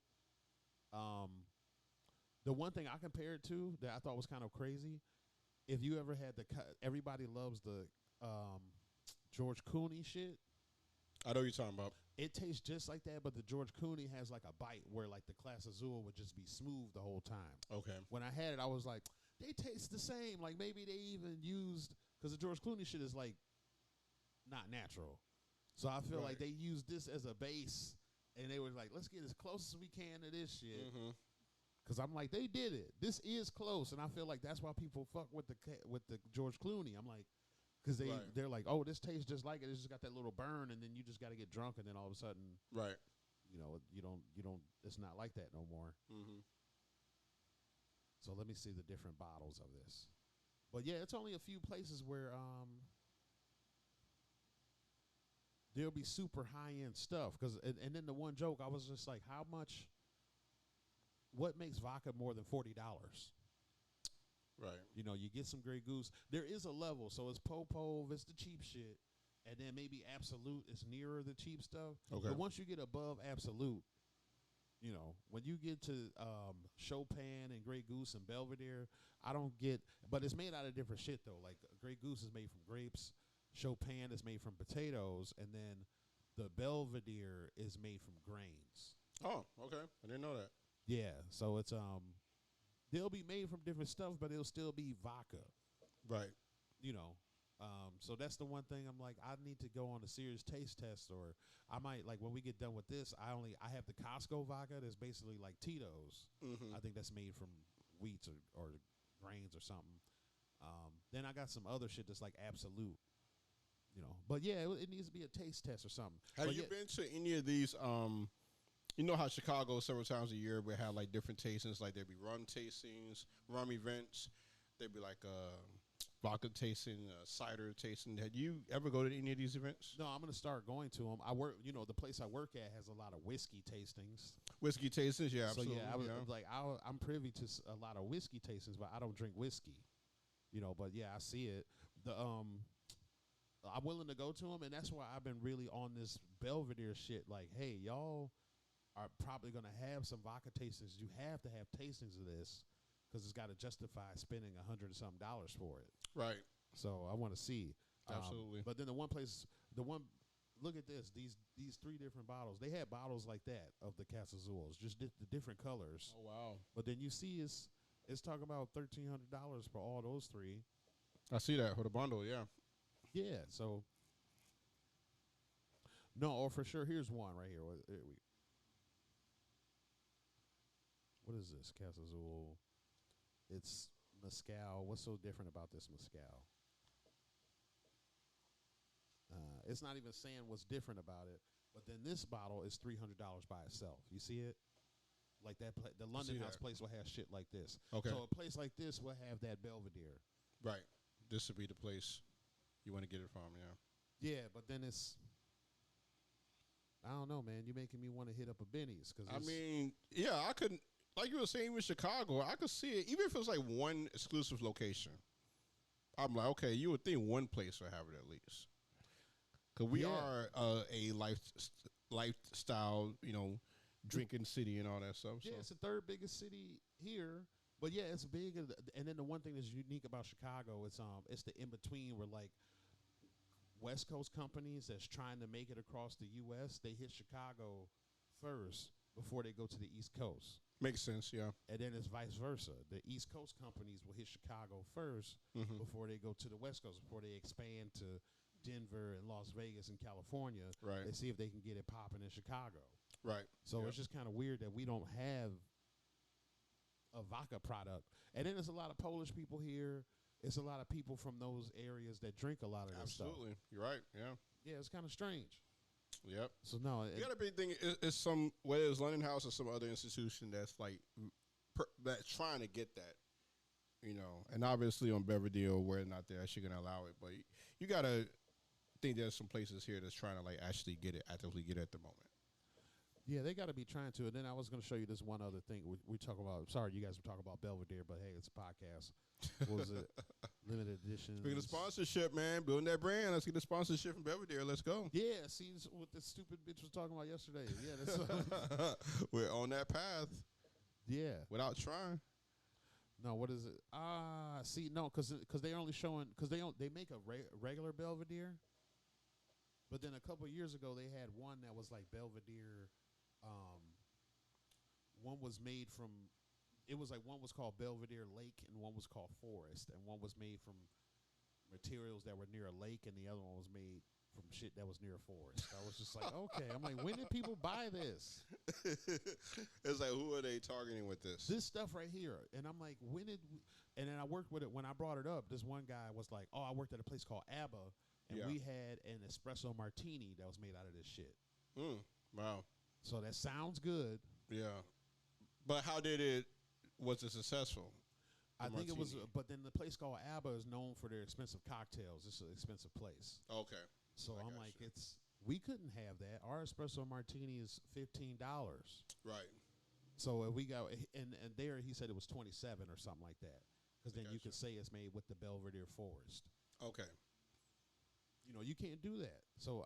The one thing I compare it to that I thought was kind of crazy, if you ever had everybody loves the George Clooney shit. I know what you're talking about. It tastes just like that, but the George Clooney has like a bite where like the Casa Azul would just be smooth the whole time. Okay. When I had it, I was like, they taste the same. Like maybe they even used, because the George Clooney shit is like not natural. So I feel like they used this as a base, and they were like, let's get as close as we can to this shit. Because I'm like, they did it. This is close, and I feel like that's why people fuck with the George Clooney. I'm like, because they're like, oh, this tastes just like it. It's just got that little burn, and then you just got to get drunk, and then all of a sudden, you don't. It's not like that no more. So let me see the different bottles of this. But yeah, it's only a few places where there'll be super high end stuff. And then the one joke, I was just like, how much? What makes vodka more than $40? Right. You know, you get some Grey Goose. There is a level, so it's Popov, it's the cheap shit, and then maybe Absolute is nearer the cheap stuff. Okay. But once you get above Absolute, you know, when you get to Chopin and Grey Goose and Belvedere, I don't get. But it's made out of different shit though. Like Grey Goose is made from grapes, Chopin is made from potatoes, and then the Belvedere is made from grains. Oh, okay. I didn't know that. Yeah, so it's they'll be made from different stuff, but it'll still be vodka. Right. You know, so that's the one thing I'm like, I need to go on a serious taste test, or I might like when we get done with this. I have the Costco vodka that's basically like Tito's. Mm-hmm. I think that's made from wheat or grains or something. Then I got some other shit that's like Absolute. You know, but yeah, it needs to be a taste test or something. Have you been to any of these? You know how Chicago several times a year we have like different tastings, like there'd be rum tastings, rum events. There'd be like vodka tasting, cider tasting. Had you ever go to any of these events? No, I'm gonna start going to them. I work, you know, the place I work at has a lot of whiskey tastings. Whiskey tastings, yeah, So absolutely. yeah, I was like, I'm privy to a lot of whiskey tastings, but I don't drink whiskey. You know, but yeah, I see it. I'm willing to go to them, and that's why I've been really on this Belvedere shit. Like, hey, y'all are probably going to have some vodka tastings. You have to have tastings of this because it's got to justify spending $100 and something for it. Right. So I want to see. Absolutely. But then look at this. These three different bottles. They had bottles like that of the Casazuls, just the different colors. Oh, wow. But then you see it's talking about $1,300 for all those three. I see that for the bundle, yeah. Yeah, so. No, or for sure, here's one right here. What is this? Casazul. It's Mezcal. What's so different about this Mezcal? It's not even saying what's different about it. But then this bottle is $300 by itself. You see it? Like that, the London House place will have shit like this. Okay. So a place like this will have that Belvedere. Right. This would be the place you want to get it from, yeah. Yeah, but then I don't know, man. You're making me want to hit up a Benny's. I mean, yeah, I couldn't. Like you were saying with Chicago, I could see it, even if it was like one exclusive location. I'm like, okay, you would think one place would have it at least. Because we are a lifestyle, you know, drinking city and all that stuff. Yeah, so. it's the third biggest city here. But yeah, it's big. And then the one thing that's unique about Chicago, it's the in-between where like West Coast companies that's trying to make it across the U.S., they hit Chicago first before they go to the East Coast. Makes sense, yeah. And then it's vice versa. The East Coast companies will hit Chicago first before they go to the West Coast, before they expand to Denver and Las Vegas and California. Right. They see if they can get it popping in Chicago. Right. So it's just kind of weird that we don't have a vodka product. And then there's a lot of Polish people here. It's a lot of people from those areas that drink a lot of this stuff. Absolutely. You're right, yeah. Yeah, it's kind of strange. Yep. So no, you got a big thing. It's whether it's London House or some other institution that's like that's trying to get that, you know. And obviously on Belvedere, we're not there. She's gonna allow it, but you gotta think there's some places here that's trying to like actually actively get it at the moment. Yeah, they got to be trying to. And then I was going to show you this one other thing. We talk about. Sorry, you guys were talking about Belvedere, but hey, it's a podcast. What was it? Limited edition. Speaking of sponsorship, man, building that brand. Let's get the sponsorship from Belvedere. Let's go. Yeah, see what the stupid bitch was talking about yesterday. Yeah, that's we're on that path. Yeah, without trying. No, what is it? See, no, because they're only showing because they make a regular Belvedere, but then a couple years ago they had one that was like Belvedere. One was made from. It was like one was called Belvedere Lake and one was called Forest, and one was made from materials that were near a lake, and the other one was made from shit that was near a forest. I was just like, okay. I'm like, when did people buy this? It's like, who are they targeting with this? This stuff right here. And I'm like, and then I worked with it. When I brought it up, this one guy was like, oh, I worked at a place called ABBA, and we had an espresso martini that was made out of this shit. Wow. So that sounds good. Yeah. But how was it successful? I think it was, martini. but then the place called Abba is known for their expensive cocktails. It's an expensive place. Okay. So I I'm got like, you. we couldn't have that. Our espresso martini is $15. Right. So if we got and there he said it was 27 or something like that. Because then you Gotcha. could say it's made with the Belvedere Forest. Okay. You can't do that. So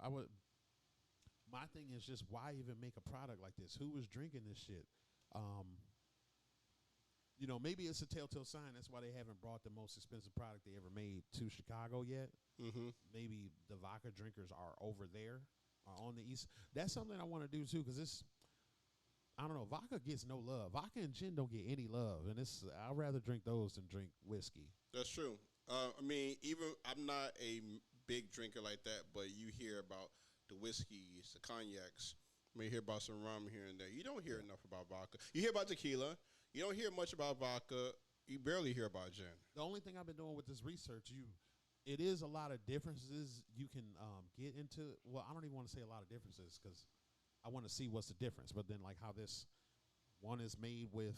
my thing is just why even make a product like this? Who was drinking this shit? Maybe it's a telltale sign. That's why they haven't brought the most expensive product they ever made to Chicago yet. Mm-hmm. Maybe the vodka drinkers are over there, on the east. That's something I want to do too, because I don't know. Vodka gets no love. Vodka and gin don't get any love, and I'd rather drink those than drink whiskey. That's true. I mean, even I'm not a big drinker like that, but you hear about the whiskeys, the cognacs. You may hear about some rum here and there. You don't hear enough about vodka. You hear about tequila. You don't hear much about vodka. You barely hear about gin. The only thing I've been doing with this research, it is a lot of differences you can get into. Well, I don't even want to say a lot of differences because I want to see what's the difference. But then, like how this one is made with,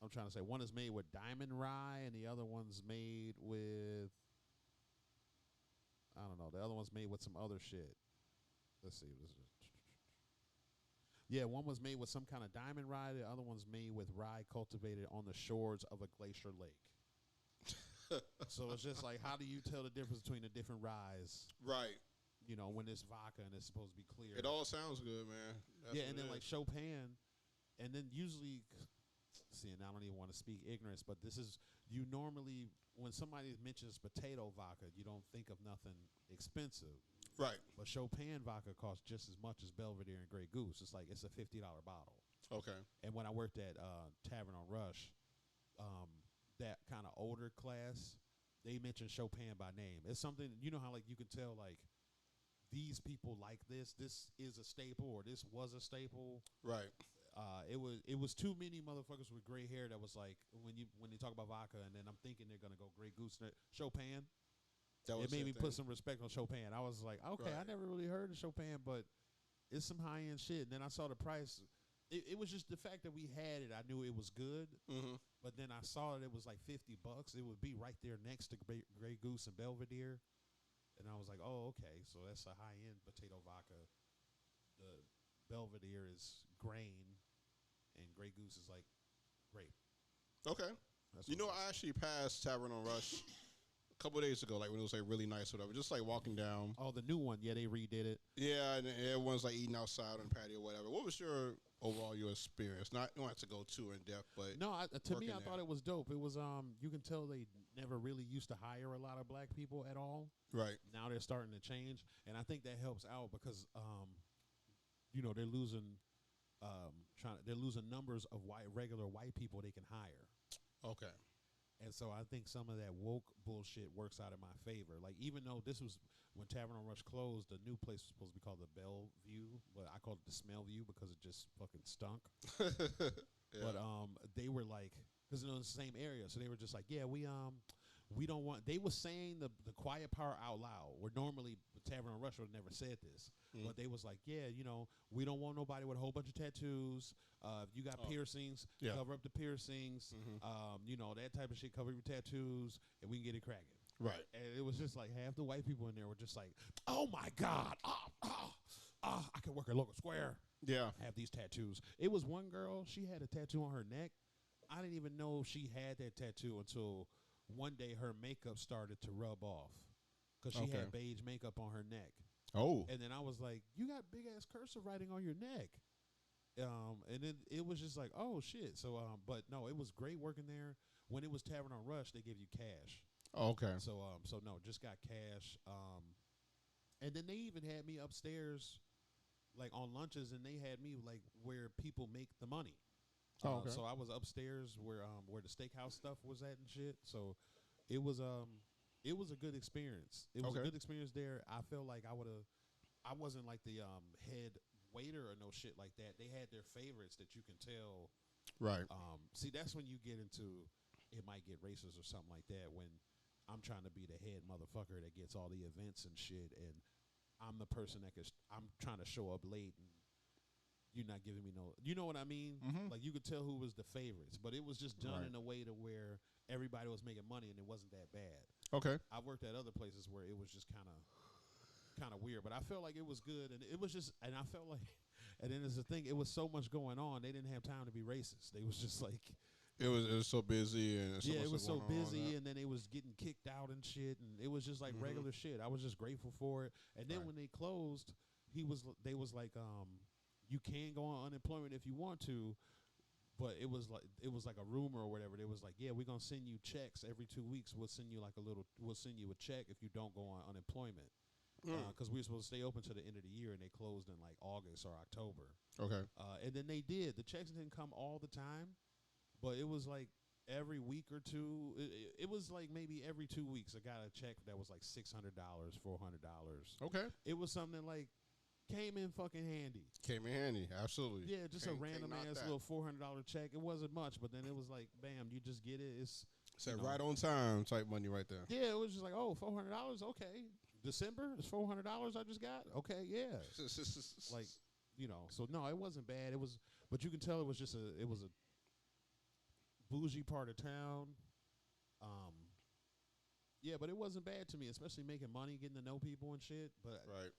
I'm trying to say one is made with diamond rye and the other one's made with, I don't know. The other one's made with some other shit. Let's see. Yeah, one was made with some kind of diamond rye. The other one's made with rye cultivated on the shores of a glacier lake. So it's just like, how do you tell the difference between the different ryes? Right. When it's vodka and it's supposed to be clear. It all sounds good, man. That's Yeah, and what then it like is. Chopin, and then usually, see, and I don't even want to speak ignorance, but this is, you normally, when somebody mentions potato vodka, you don't think of nothing expensive. Right. But Chopin vodka costs just as much as Belvedere and Grey Goose. It's like it's a $50 bottle. Okay. And when I worked at Tavern on Rush, that kind of older class, they mentioned Chopin by name. It's something, how like you can tell like these people like this. This is a staple, or this was a staple. Right. It was too many motherfuckers with gray hair that was like when they talk about vodka, and then I'm thinking they're gonna go Grey Goose. Chopin. It made me put some respect on Chopin. I was like, okay, I Right. never really heard of Chopin, but it's some high end shit. And then I saw the price. It was just the fact that we had it. I knew it was good, Mm-hmm. but then I saw that it was like $50. It would be right there next to Grey Goose and Belvedere, and I was like, oh, okay, so that's a high end potato vodka. The Belvedere is grain, and Grey Goose is like grape. Okay. That's You what know, it I actually passed Tavern on Rush a couple days ago, like when it was like really nice, or whatever. Just like walking down. Oh, the new one, yeah, they redid it. Yeah, and everyone's like eating outside on the patio, or whatever. What was your experience? Not you don't have to go too in depth, but No, to me, working I thought there. it was dope. It was you can tell they never really used to hire a lot of black people at all. Right. Now they're starting to change, and I think that helps out because they're losing they're losing numbers of regular white people they can hire. Okay. And so I think some of that woke bullshit works out in my favor. Like, even though this was when Tavern on Rush closed, the new place was supposed to be called the Bellevue, but I called it the Smell View because it just fucking stunk. Yeah. But they were like, because in the same area, so they were just like, yeah, we don't want. They were saying the quiet part out loud. Where normally Tavern on Rush would have never said this, Mm. but they was like, yeah, we don't want nobody with a whole bunch of tattoos. If you got Oh. piercings, Yeah. cover up the piercings. Mhm. That type of shit. Cover your tattoos, and we can get it cracking. Right. And it was just like half the white people in there were just like, oh my god, I can work at Local Square. Yeah. Have these tattoos. It was one girl. She had a tattoo on her neck. I didn't even know she had that tattoo until one day her makeup started to rub off because she Okay. had beige makeup on her neck. Oh. And then I was like, you got big ass cursive writing on your neck. And then it was just like, oh shit. So, but no, it was great working there. When it was Tavern on Rush, they give you cash. Okay. So no, just got cash. And then they even had me upstairs, like on lunches, and they had me like where people make the money. Oh, okay. So I was upstairs where the steakhouse stuff was at and shit. So it was a good experience. It was a Okay. good experience there. I felt like I wasn't like the head waiter or no shit like that. They had their favorites that you can tell. Right. See, that's when you get into it might get racist or something like that when I'm trying to be the head motherfucker that gets all the events and shit, and I'm the person that I'm trying to show up late and you're not giving me no. You know what I mean? Mhm. Like you could tell who was the favorites, but it was just done Right. in a way to where everybody was making money and it wasn't that bad. Okay. I worked at other places where it was just kind of weird, but I felt like it was good, and it was just, and I felt like, and then there's the thing, it was so much going on, they didn't have time to be racist. They was just like, It was so busy and so yeah, much it was so going on busy, that. and then it was getting kicked out and shit, and it was just like Mhm. regular shit. I was just grateful for it, and then Right. when they closed, they was like, you can go on unemployment if you want to, but it was like a rumor or whatever. They was like, yeah, we're gonna send you checks every 2 weeks. We'll send you we'll send you a check if you don't go on unemployment, because we were supposed to stay open to the end of the year, and they closed in like August or October. Okay. And then they did. The checks didn't come all the time, but it was like every week or two. It was like maybe every 2 weeks I got a check that was like $600, $400. Okay. It was something that like came in fucking handy. Came in handy. Absolutely. Yeah, just a Can't random knock ass that. little $400 check. It wasn't much, but then it was like, bam, you just get it. It's Said you know. right on time type money right there. yeah, it was just like, oh, $400. Okay, December is $400 I just got. Okay, yeah, like So no, it wasn't bad. It was, but you can tell it was just it was a bougie part of town. Yeah, but it wasn't bad to me, especially making money, getting to know people and shit. But right.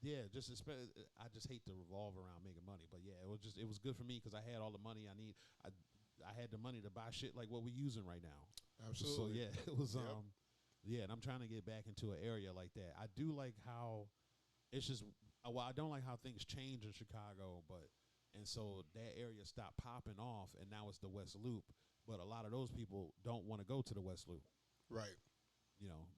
yeah, I just hate to revolve around making money. But yeah, it was good for me because I had all the money I need. I had the money to buy shit like what we're using right now. Absolutely. So yeah, it was Yep. yeah, and I'm trying to get back into an area like that. I do like how it's just well, I don't like how things change in Chicago, and so that area stopped popping off, and now it's the West Loop. But a lot of those people don't want to go to the West Loop. Right.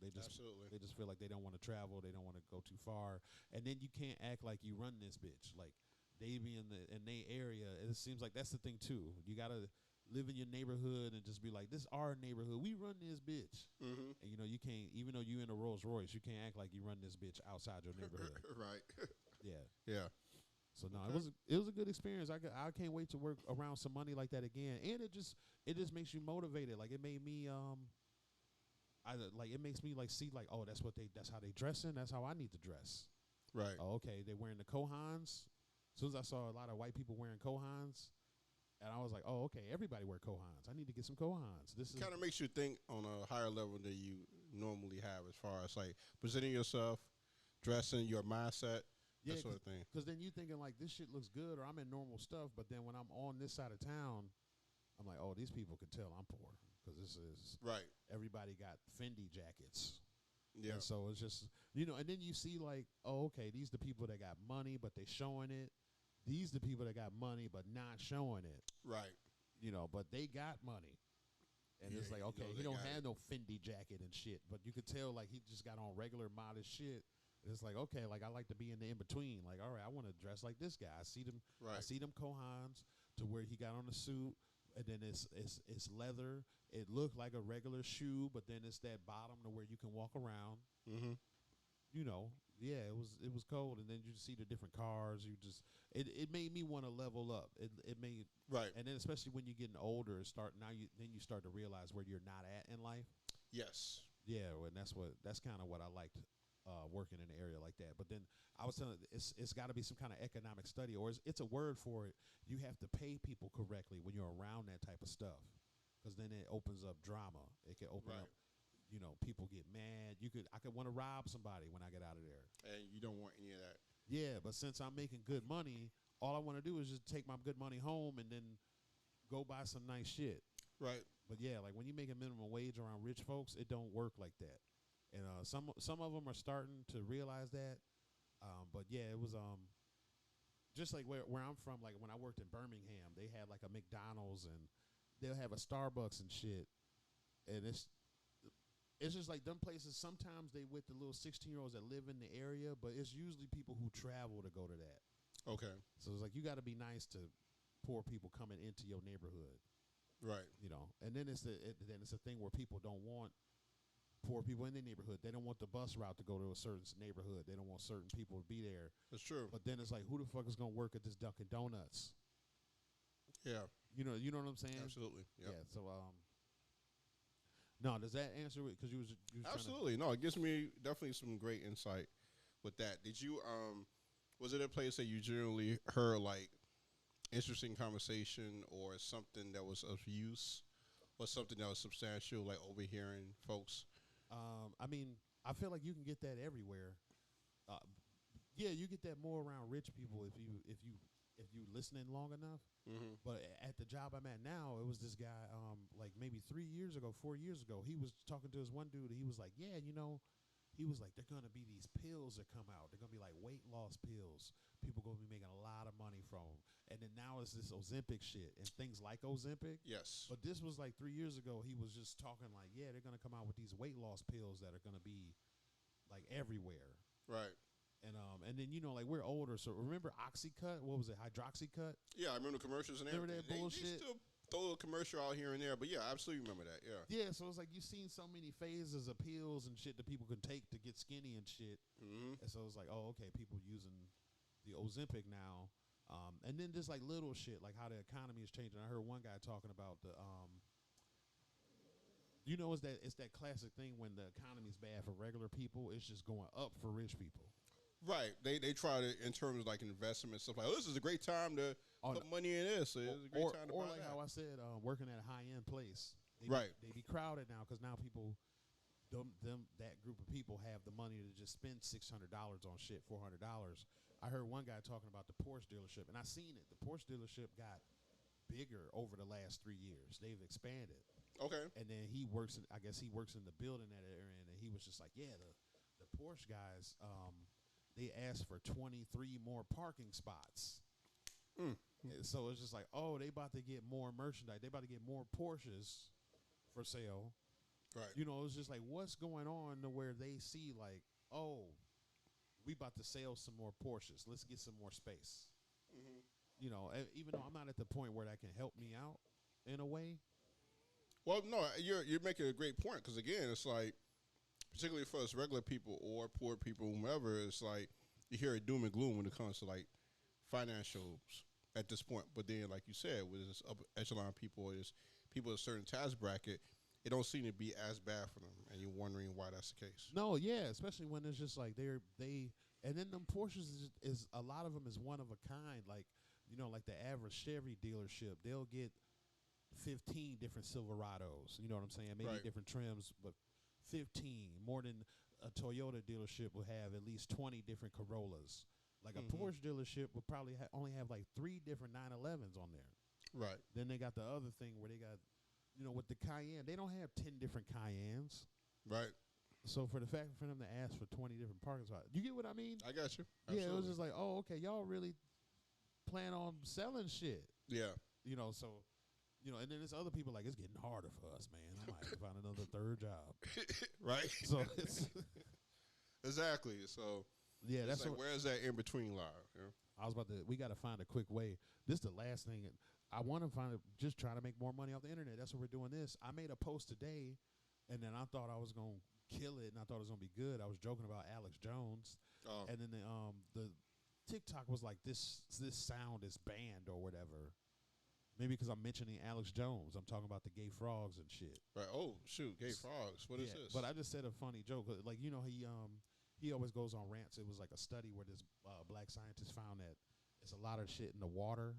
They just Absolutely. feel like they don't want to travel, they don't want to go too far, and then you can't act like you run this bitch. Like they be in their area. It seems like that's the thing too. You gotta live in your neighborhood and just be like, this our neighborhood. We run this bitch. Mm-hmm. And you can't, even though you in a Rolls Royce, you can't act like you run this bitch outside your neighborhood. Right. Yeah. Yeah. So no, Okay. it was a good experience. I can't wait to work around some money like that again. And it just makes you motivated. Like it made me it makes me like see like, oh, that's how they dressing. That's how I need to dress. Right. Oh, okay, they wearing the Kohans. As soon as I saw a lot of white people wearing Kohans, and I was like, oh, okay, everybody wear Kohans. I need to get some Kohans. This is Kind of makes you think on a higher level than you normally have, as far as like presenting yourself, dressing, your mindset, yeah, that sort of thing. because then you thinking like this shit looks good, or I'm in normal stuff. But then when I'm on this side of town, I'm like, oh, these people can tell I'm poor because this is Right. everybody got Fendi jackets. Yeah. And so it's just, and then you see like, oh, okay, these the people that got money, but they showing it. These the people that got money, but not showing it. Right. But they got money. And Yeah, it's like, you okay, know he they don't got have no Fendi jacket and shit. But you could tell like he just got on regular modest shit. And it's like, okay, like I like to be in the in-between. Like, all right, I want to dress like this guy. I see them Kohans to where he got on the suit. And then it's leather. It looked like a regular shoe, but then it's that bottom to where you can walk around. Mm-hmm. Yeah, it was cold, and then you see the different cars. It made me want to level up. It made Right. and then especially when you're getting older, you start to realize where you're not at in life. Yes. Yeah, and that's kind of what I liked working in an area like that. But then I was telling it's got to be some kind of economic study, or it's a word for it. You have to pay people correctly when you're around that type of stuff, because then it opens up drama. It can open Right. up. People get mad. I could want to rob somebody when I get out of there. And you don't want any of that. Yeah, but since I'm making good money, all I want to do is just take my good money home and then go buy some nice shit. Right. But yeah, like when you make a minimum wage around rich folks, it don't work like that. And some of them are starting to realize that. But yeah, it was just like where I'm from. Like when I worked in Birmingham, they had like a McDonald's and they'll have a Starbucks and shit. And it's just like them places. Sometimes they with the little 16-year-olds that live in the area, but it's usually people who travel to go to that. Okay. So it's like you got to be nice to poor people coming into your neighborhood. Right. And then it's a thing where people don't want poor people in their neighborhood. They don't want the bus route to go to a certain neighborhood. They don't want certain people to be there. That's true. But then it's like, who the fuck is gonna work at this Dunkin' Donuts? Yeah. You know what I'm saying? Absolutely. Yep. Yeah. So no, does that answer it? Because you was Absolutely. No, it gives me definitely some great insight with that. Did you was it a place that you generally heard like interesting conversation or something that was of use or something that was substantial, like overhearing folks? I mean, I feel like you can get that everywhere. Uh, yeah, you get that more around rich people if you listening long enough. Mm-hmm. But at the job I'm at now, it was this guy. Like maybe 3 years ago, 4 years ago, he was talking to this one dude. He was like, "Yeah, he was like, they're gonna be these pills that come out. They're gonna be like weight loss pills. People gonna be making a lot of money from them. And then now it's this Ozempic shit and things like Ozempic. Yes. But this was like 3 years ago. He was just talking like, yeah, they're gonna come out with these weight loss pills that are gonna be like everywhere. Right. And then like we're older, so remember Oxycut? What was it? Hydroxycut? Yeah, I remember the commercials and Remember everything. that bullshit? They still throw a commercial out here and there, but yeah, I absolutely remember that. Yeah. Yeah, so it's like you've seen so many phases of pills and shit that people can take to get skinny and shit. Mm-hmm. And so it's like, oh, okay, people using the Ozempic now. And then just like little shit, like how the economy is changing. I heard one guy talking about it's that classic thing when the economy's bad for regular people, it's just going up for rich people. Right. They try to, in terms of like investment stuff, like, oh, this is a great time to put money in this. So it's a great time to buy like that. how I said, working at a high-end place. Right. They be crowded now because now people, that group of people have the money to just spend $600 on shit, $400. I heard one guy talking about the Porsche dealership, and I seen it. The Porsche dealership got bigger over the last 3 years. They've expanded. Okay. And then he works in the building that area, and he was just like, yeah, the Porsche guys, they asked for 23 more parking spots. So it's just like, oh, they about to get more merchandise. They about to get more Porsches for sale. Right. It's just like, what's going on to where they see like, oh, we about to sell some more Porsches. Let's get some more space. Mm-hmm. Even though I'm not at the point where that can help me out in a way. Well, no, you're making a great point because again, it's like, particularly for us regular people or poor people, whomever, it's like you hear doom and gloom when it comes to like financials at this point. But then, like you said, with this upper echelon people, is people in a certain tax bracket, it don't seem to be as bad for them, and you're wondering why that's the case. No, yeah, especially when it's just like and then them Porsches is a lot of them is one of a kind. Like like the average Chevy dealership, they'll get 15 different Silverados. You know what I'm saying? Maybe Right. different trims, but 15 more than a Toyota dealership will have at least 20 different Corollas. Like a Porsche dealership would probably only have like 3 different 911s on there. Right. Then they got the other thing where they got, with the Cayenne, they don't have 10 different Cayennes. Right. So for them to ask for 20 different parking spots, you get what I mean? I got you. Yeah, it was Absolutely. just like, oh, okay, y'all really plan on selling shit. Yeah. And then there's other people like, it's getting harder for us, man. I might have to find another third job. Right. So it's Exactly. So yeah, it's that's like, where's that in between lie? You know? I was about to. We got to find a quick way. This is the last thing. I want to just try to make more money off the internet. That's what we're doing this. I made a post today, and then I thought I was going to kill it, and I thought it was going to be good. I was joking about Alex Jones. Oh. And then the TikTok was like, this sound is banned or whatever. Maybe because I'm mentioning Alex Jones. I'm talking about the gay frogs and shit. Right. Oh, shoot. Gay frogs. What is this? But I just said a funny joke. Like, he always goes on rants. It was like a study where this black scientist found that it's a lot of shit in the water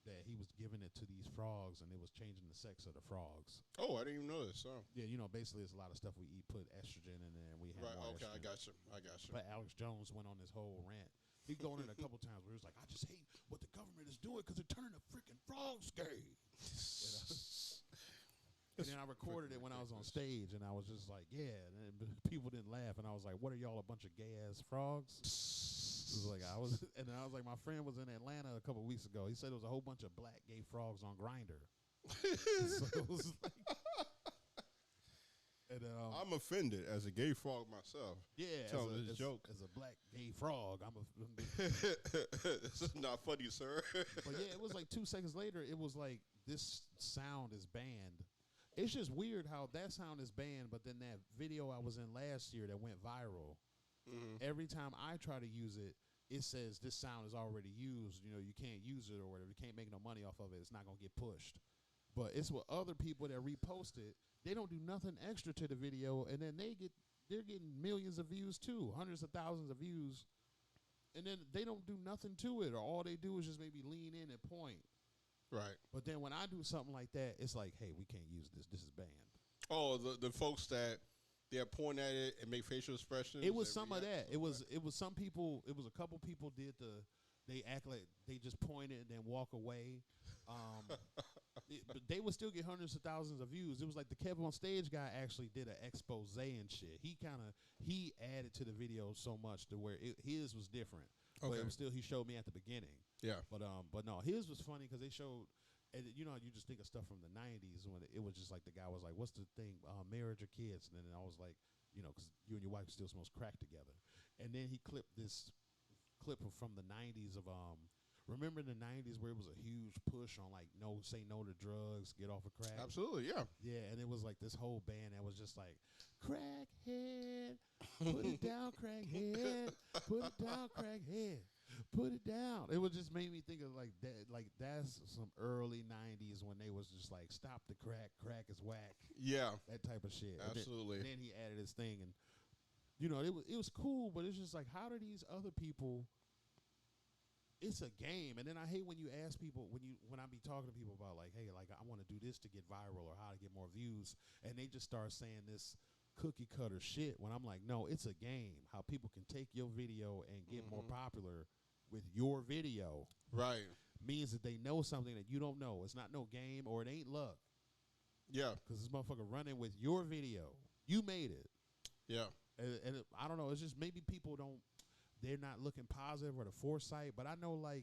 that he was giving it to these frogs, and it was changing the sex of the frogs. Oh, I didn't even know this. Oh. Yeah, basically it's a lot of stuff we eat, put estrogen in there, and we have Right. more Okay. I estrogen. got you. But Alex Jones went on this whole rant. He gone in a couple times where he was like, I just hate what the government is doing because they're turning the freaking frogs gay. And then I recorded it when I was on stage, and I was just like, yeah. And then people didn't laugh, and I was like, what are y'all, a bunch of gay-ass frogs? It was like and then I was like, my friend was in Atlanta a couple weeks ago. He said there was a whole bunch of black gay frogs on Grindr. So it was like, and, I'm offended as a gay frog myself. yeah, Tell this joke. As a black gay frog, This is not funny, sir. But yeah, it was like 2 seconds later, it was like, this sound is banned. It's just weird how that sound is banned, but then that video I was in last year that went viral, every time I try to use it, it says this sound is already used. You can't use it or whatever. You can't make no money off of it. It's not going to get pushed. But it's with other people that repost it. They don't do nothing extra to the video, and then they're getting millions of views too, hundreds of thousands of views, and then they don't do nothing to it, or all they do is just maybe lean in and point. Right. But then when I do something like that, it's like, hey, we can't use this. This is banned. Oh, the folks that they're pointing at it and make facial expressions. It was some of react? that. It was some people. It was a couple people did the. They act like they just pointed and then walk away. But they would still get hundreds of thousands of views. It was like the Kevin on Stage guy actually did an expose and shit. He added to the video so much to where his was different. But Okay. it was still, he showed me at the beginning. Yeah. But no, his was funny because they showed, and you know, you just think of stuff from the '90s when it was just like the guy was like, "What's the thing? Marriage or kids?" And then I was like, you know, because you and your wife still smokes crack together. And then he clipped this clip from the '90s of remember the '90s where it was a huge push on like say no to drugs, get off of crack. Absolutely. Yeah. Yeah, and it was like this whole band that was just like, crackhead, put it down, crackhead, put it down, crackhead, put it down. It would just made me think of like that. Like that's some early '90s when they was just like, stop the crack, crack is whack, Yeah. that type of shit. Absolutely. And then he added his thing, and you know, it was cool, but it's just like, how do these other people? It's a game, and then I hate when you ask people when I be talking to people about like, hey, like I want to do this to get viral or how to get more views, and they just start saying this cookie cutter shit. When I'm like, no, it's a game. How people can take your video and get more popular with your video Right. means that they know something that you don't know. It's not no game or it ain't luck, Yeah. because this motherfucker running with your video. You made it, Yeah. and I don't know. It's just maybe people don't. They're not looking positive or the foresight, but I know like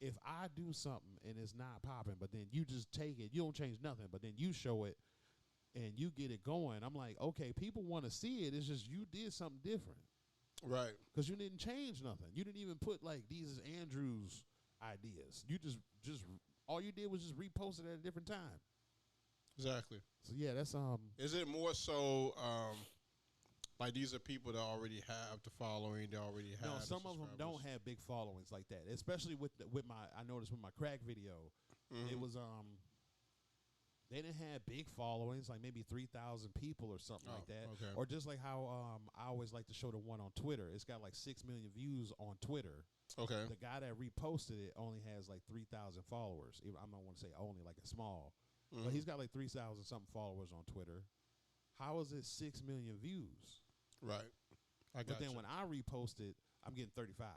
if I do something and it's not popping, but then you just take it, you don't change nothing, but then you show it and you get it going. I'm like, okay, people want to see it. It's just you did something different Right. because you didn't change nothing. You didn't even put like these is Andrew's ideas. You just all you did was just repost it at a different time. Exactly. So yeah, that's Is it more so like these are people that already have the following, they already have no. the Some of them don't subscribers? have big followings like that, especially with my. I noticed with my crack video. It was they didn't have big followings, like maybe 3,000 people or something like Oh, that. okay. Or just like how I always like to show the one on Twitter. It's got like 6 million views on Twitter. Okay. The guy that reposted it only has like 3,000 followers. I'm not want to say only, like it's small, but he's got like 3,000 something followers on Twitter. How is it 6 million views? Right. I got But then you. when I repost it, I'm getting 35.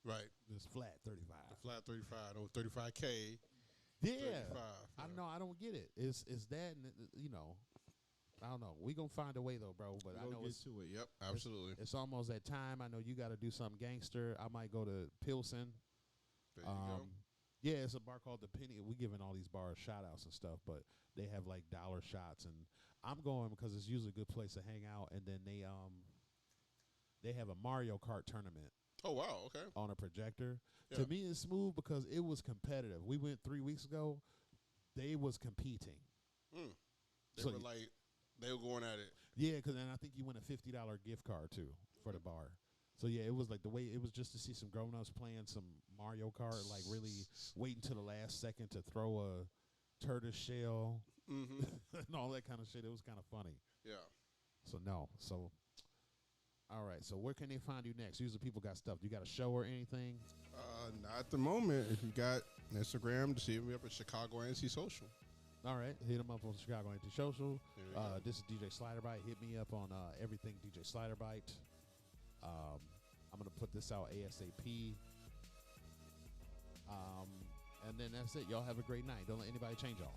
Right. Just flat 35. The flat 35 or 35K. Yeah, 35. I know. I don't get it. It's that, and you know, I don't know. We gonna find a way though, bro. But I know get it's to it. Yep. Absolutely. it's almost that time. I know you got to do something gangster. I might go to Pilsen. There you go. Yeah, it's a bar called the Penny. We giving all these bars shout outs and stuff, but they have like dollar shots, and I'm going because it's usually a good place to hang out. And then they have a Mario Kart tournament Oh wow. Okay. on a projector. Yeah. To me, it's smooth because it was competitive. We went 3 weeks ago. They was competing. They So were they were going at it. Yeah, because then I think you win a $50 gift card too for the bar. So yeah, it was like the way it was just to see some grown-ups playing some Mario Kart, like really waiting to the last second to throw a turtle shell and all that kind of shit. It was kind of funny. Yeah. So no, so all right. So where can they find you next? Usually people got stuff. You got a show or anything? Not at the moment. If you got Instagram, to see me up at Chicago NC Social. All right, hit them up on Chicago Anti-Social. There we go. This is DJ Sliderbite. Hit me up on everything DJ Sliderbite. I'm going to put this out ASAP. And then that's it. Y'all have a great night. Don't let anybody change y'all.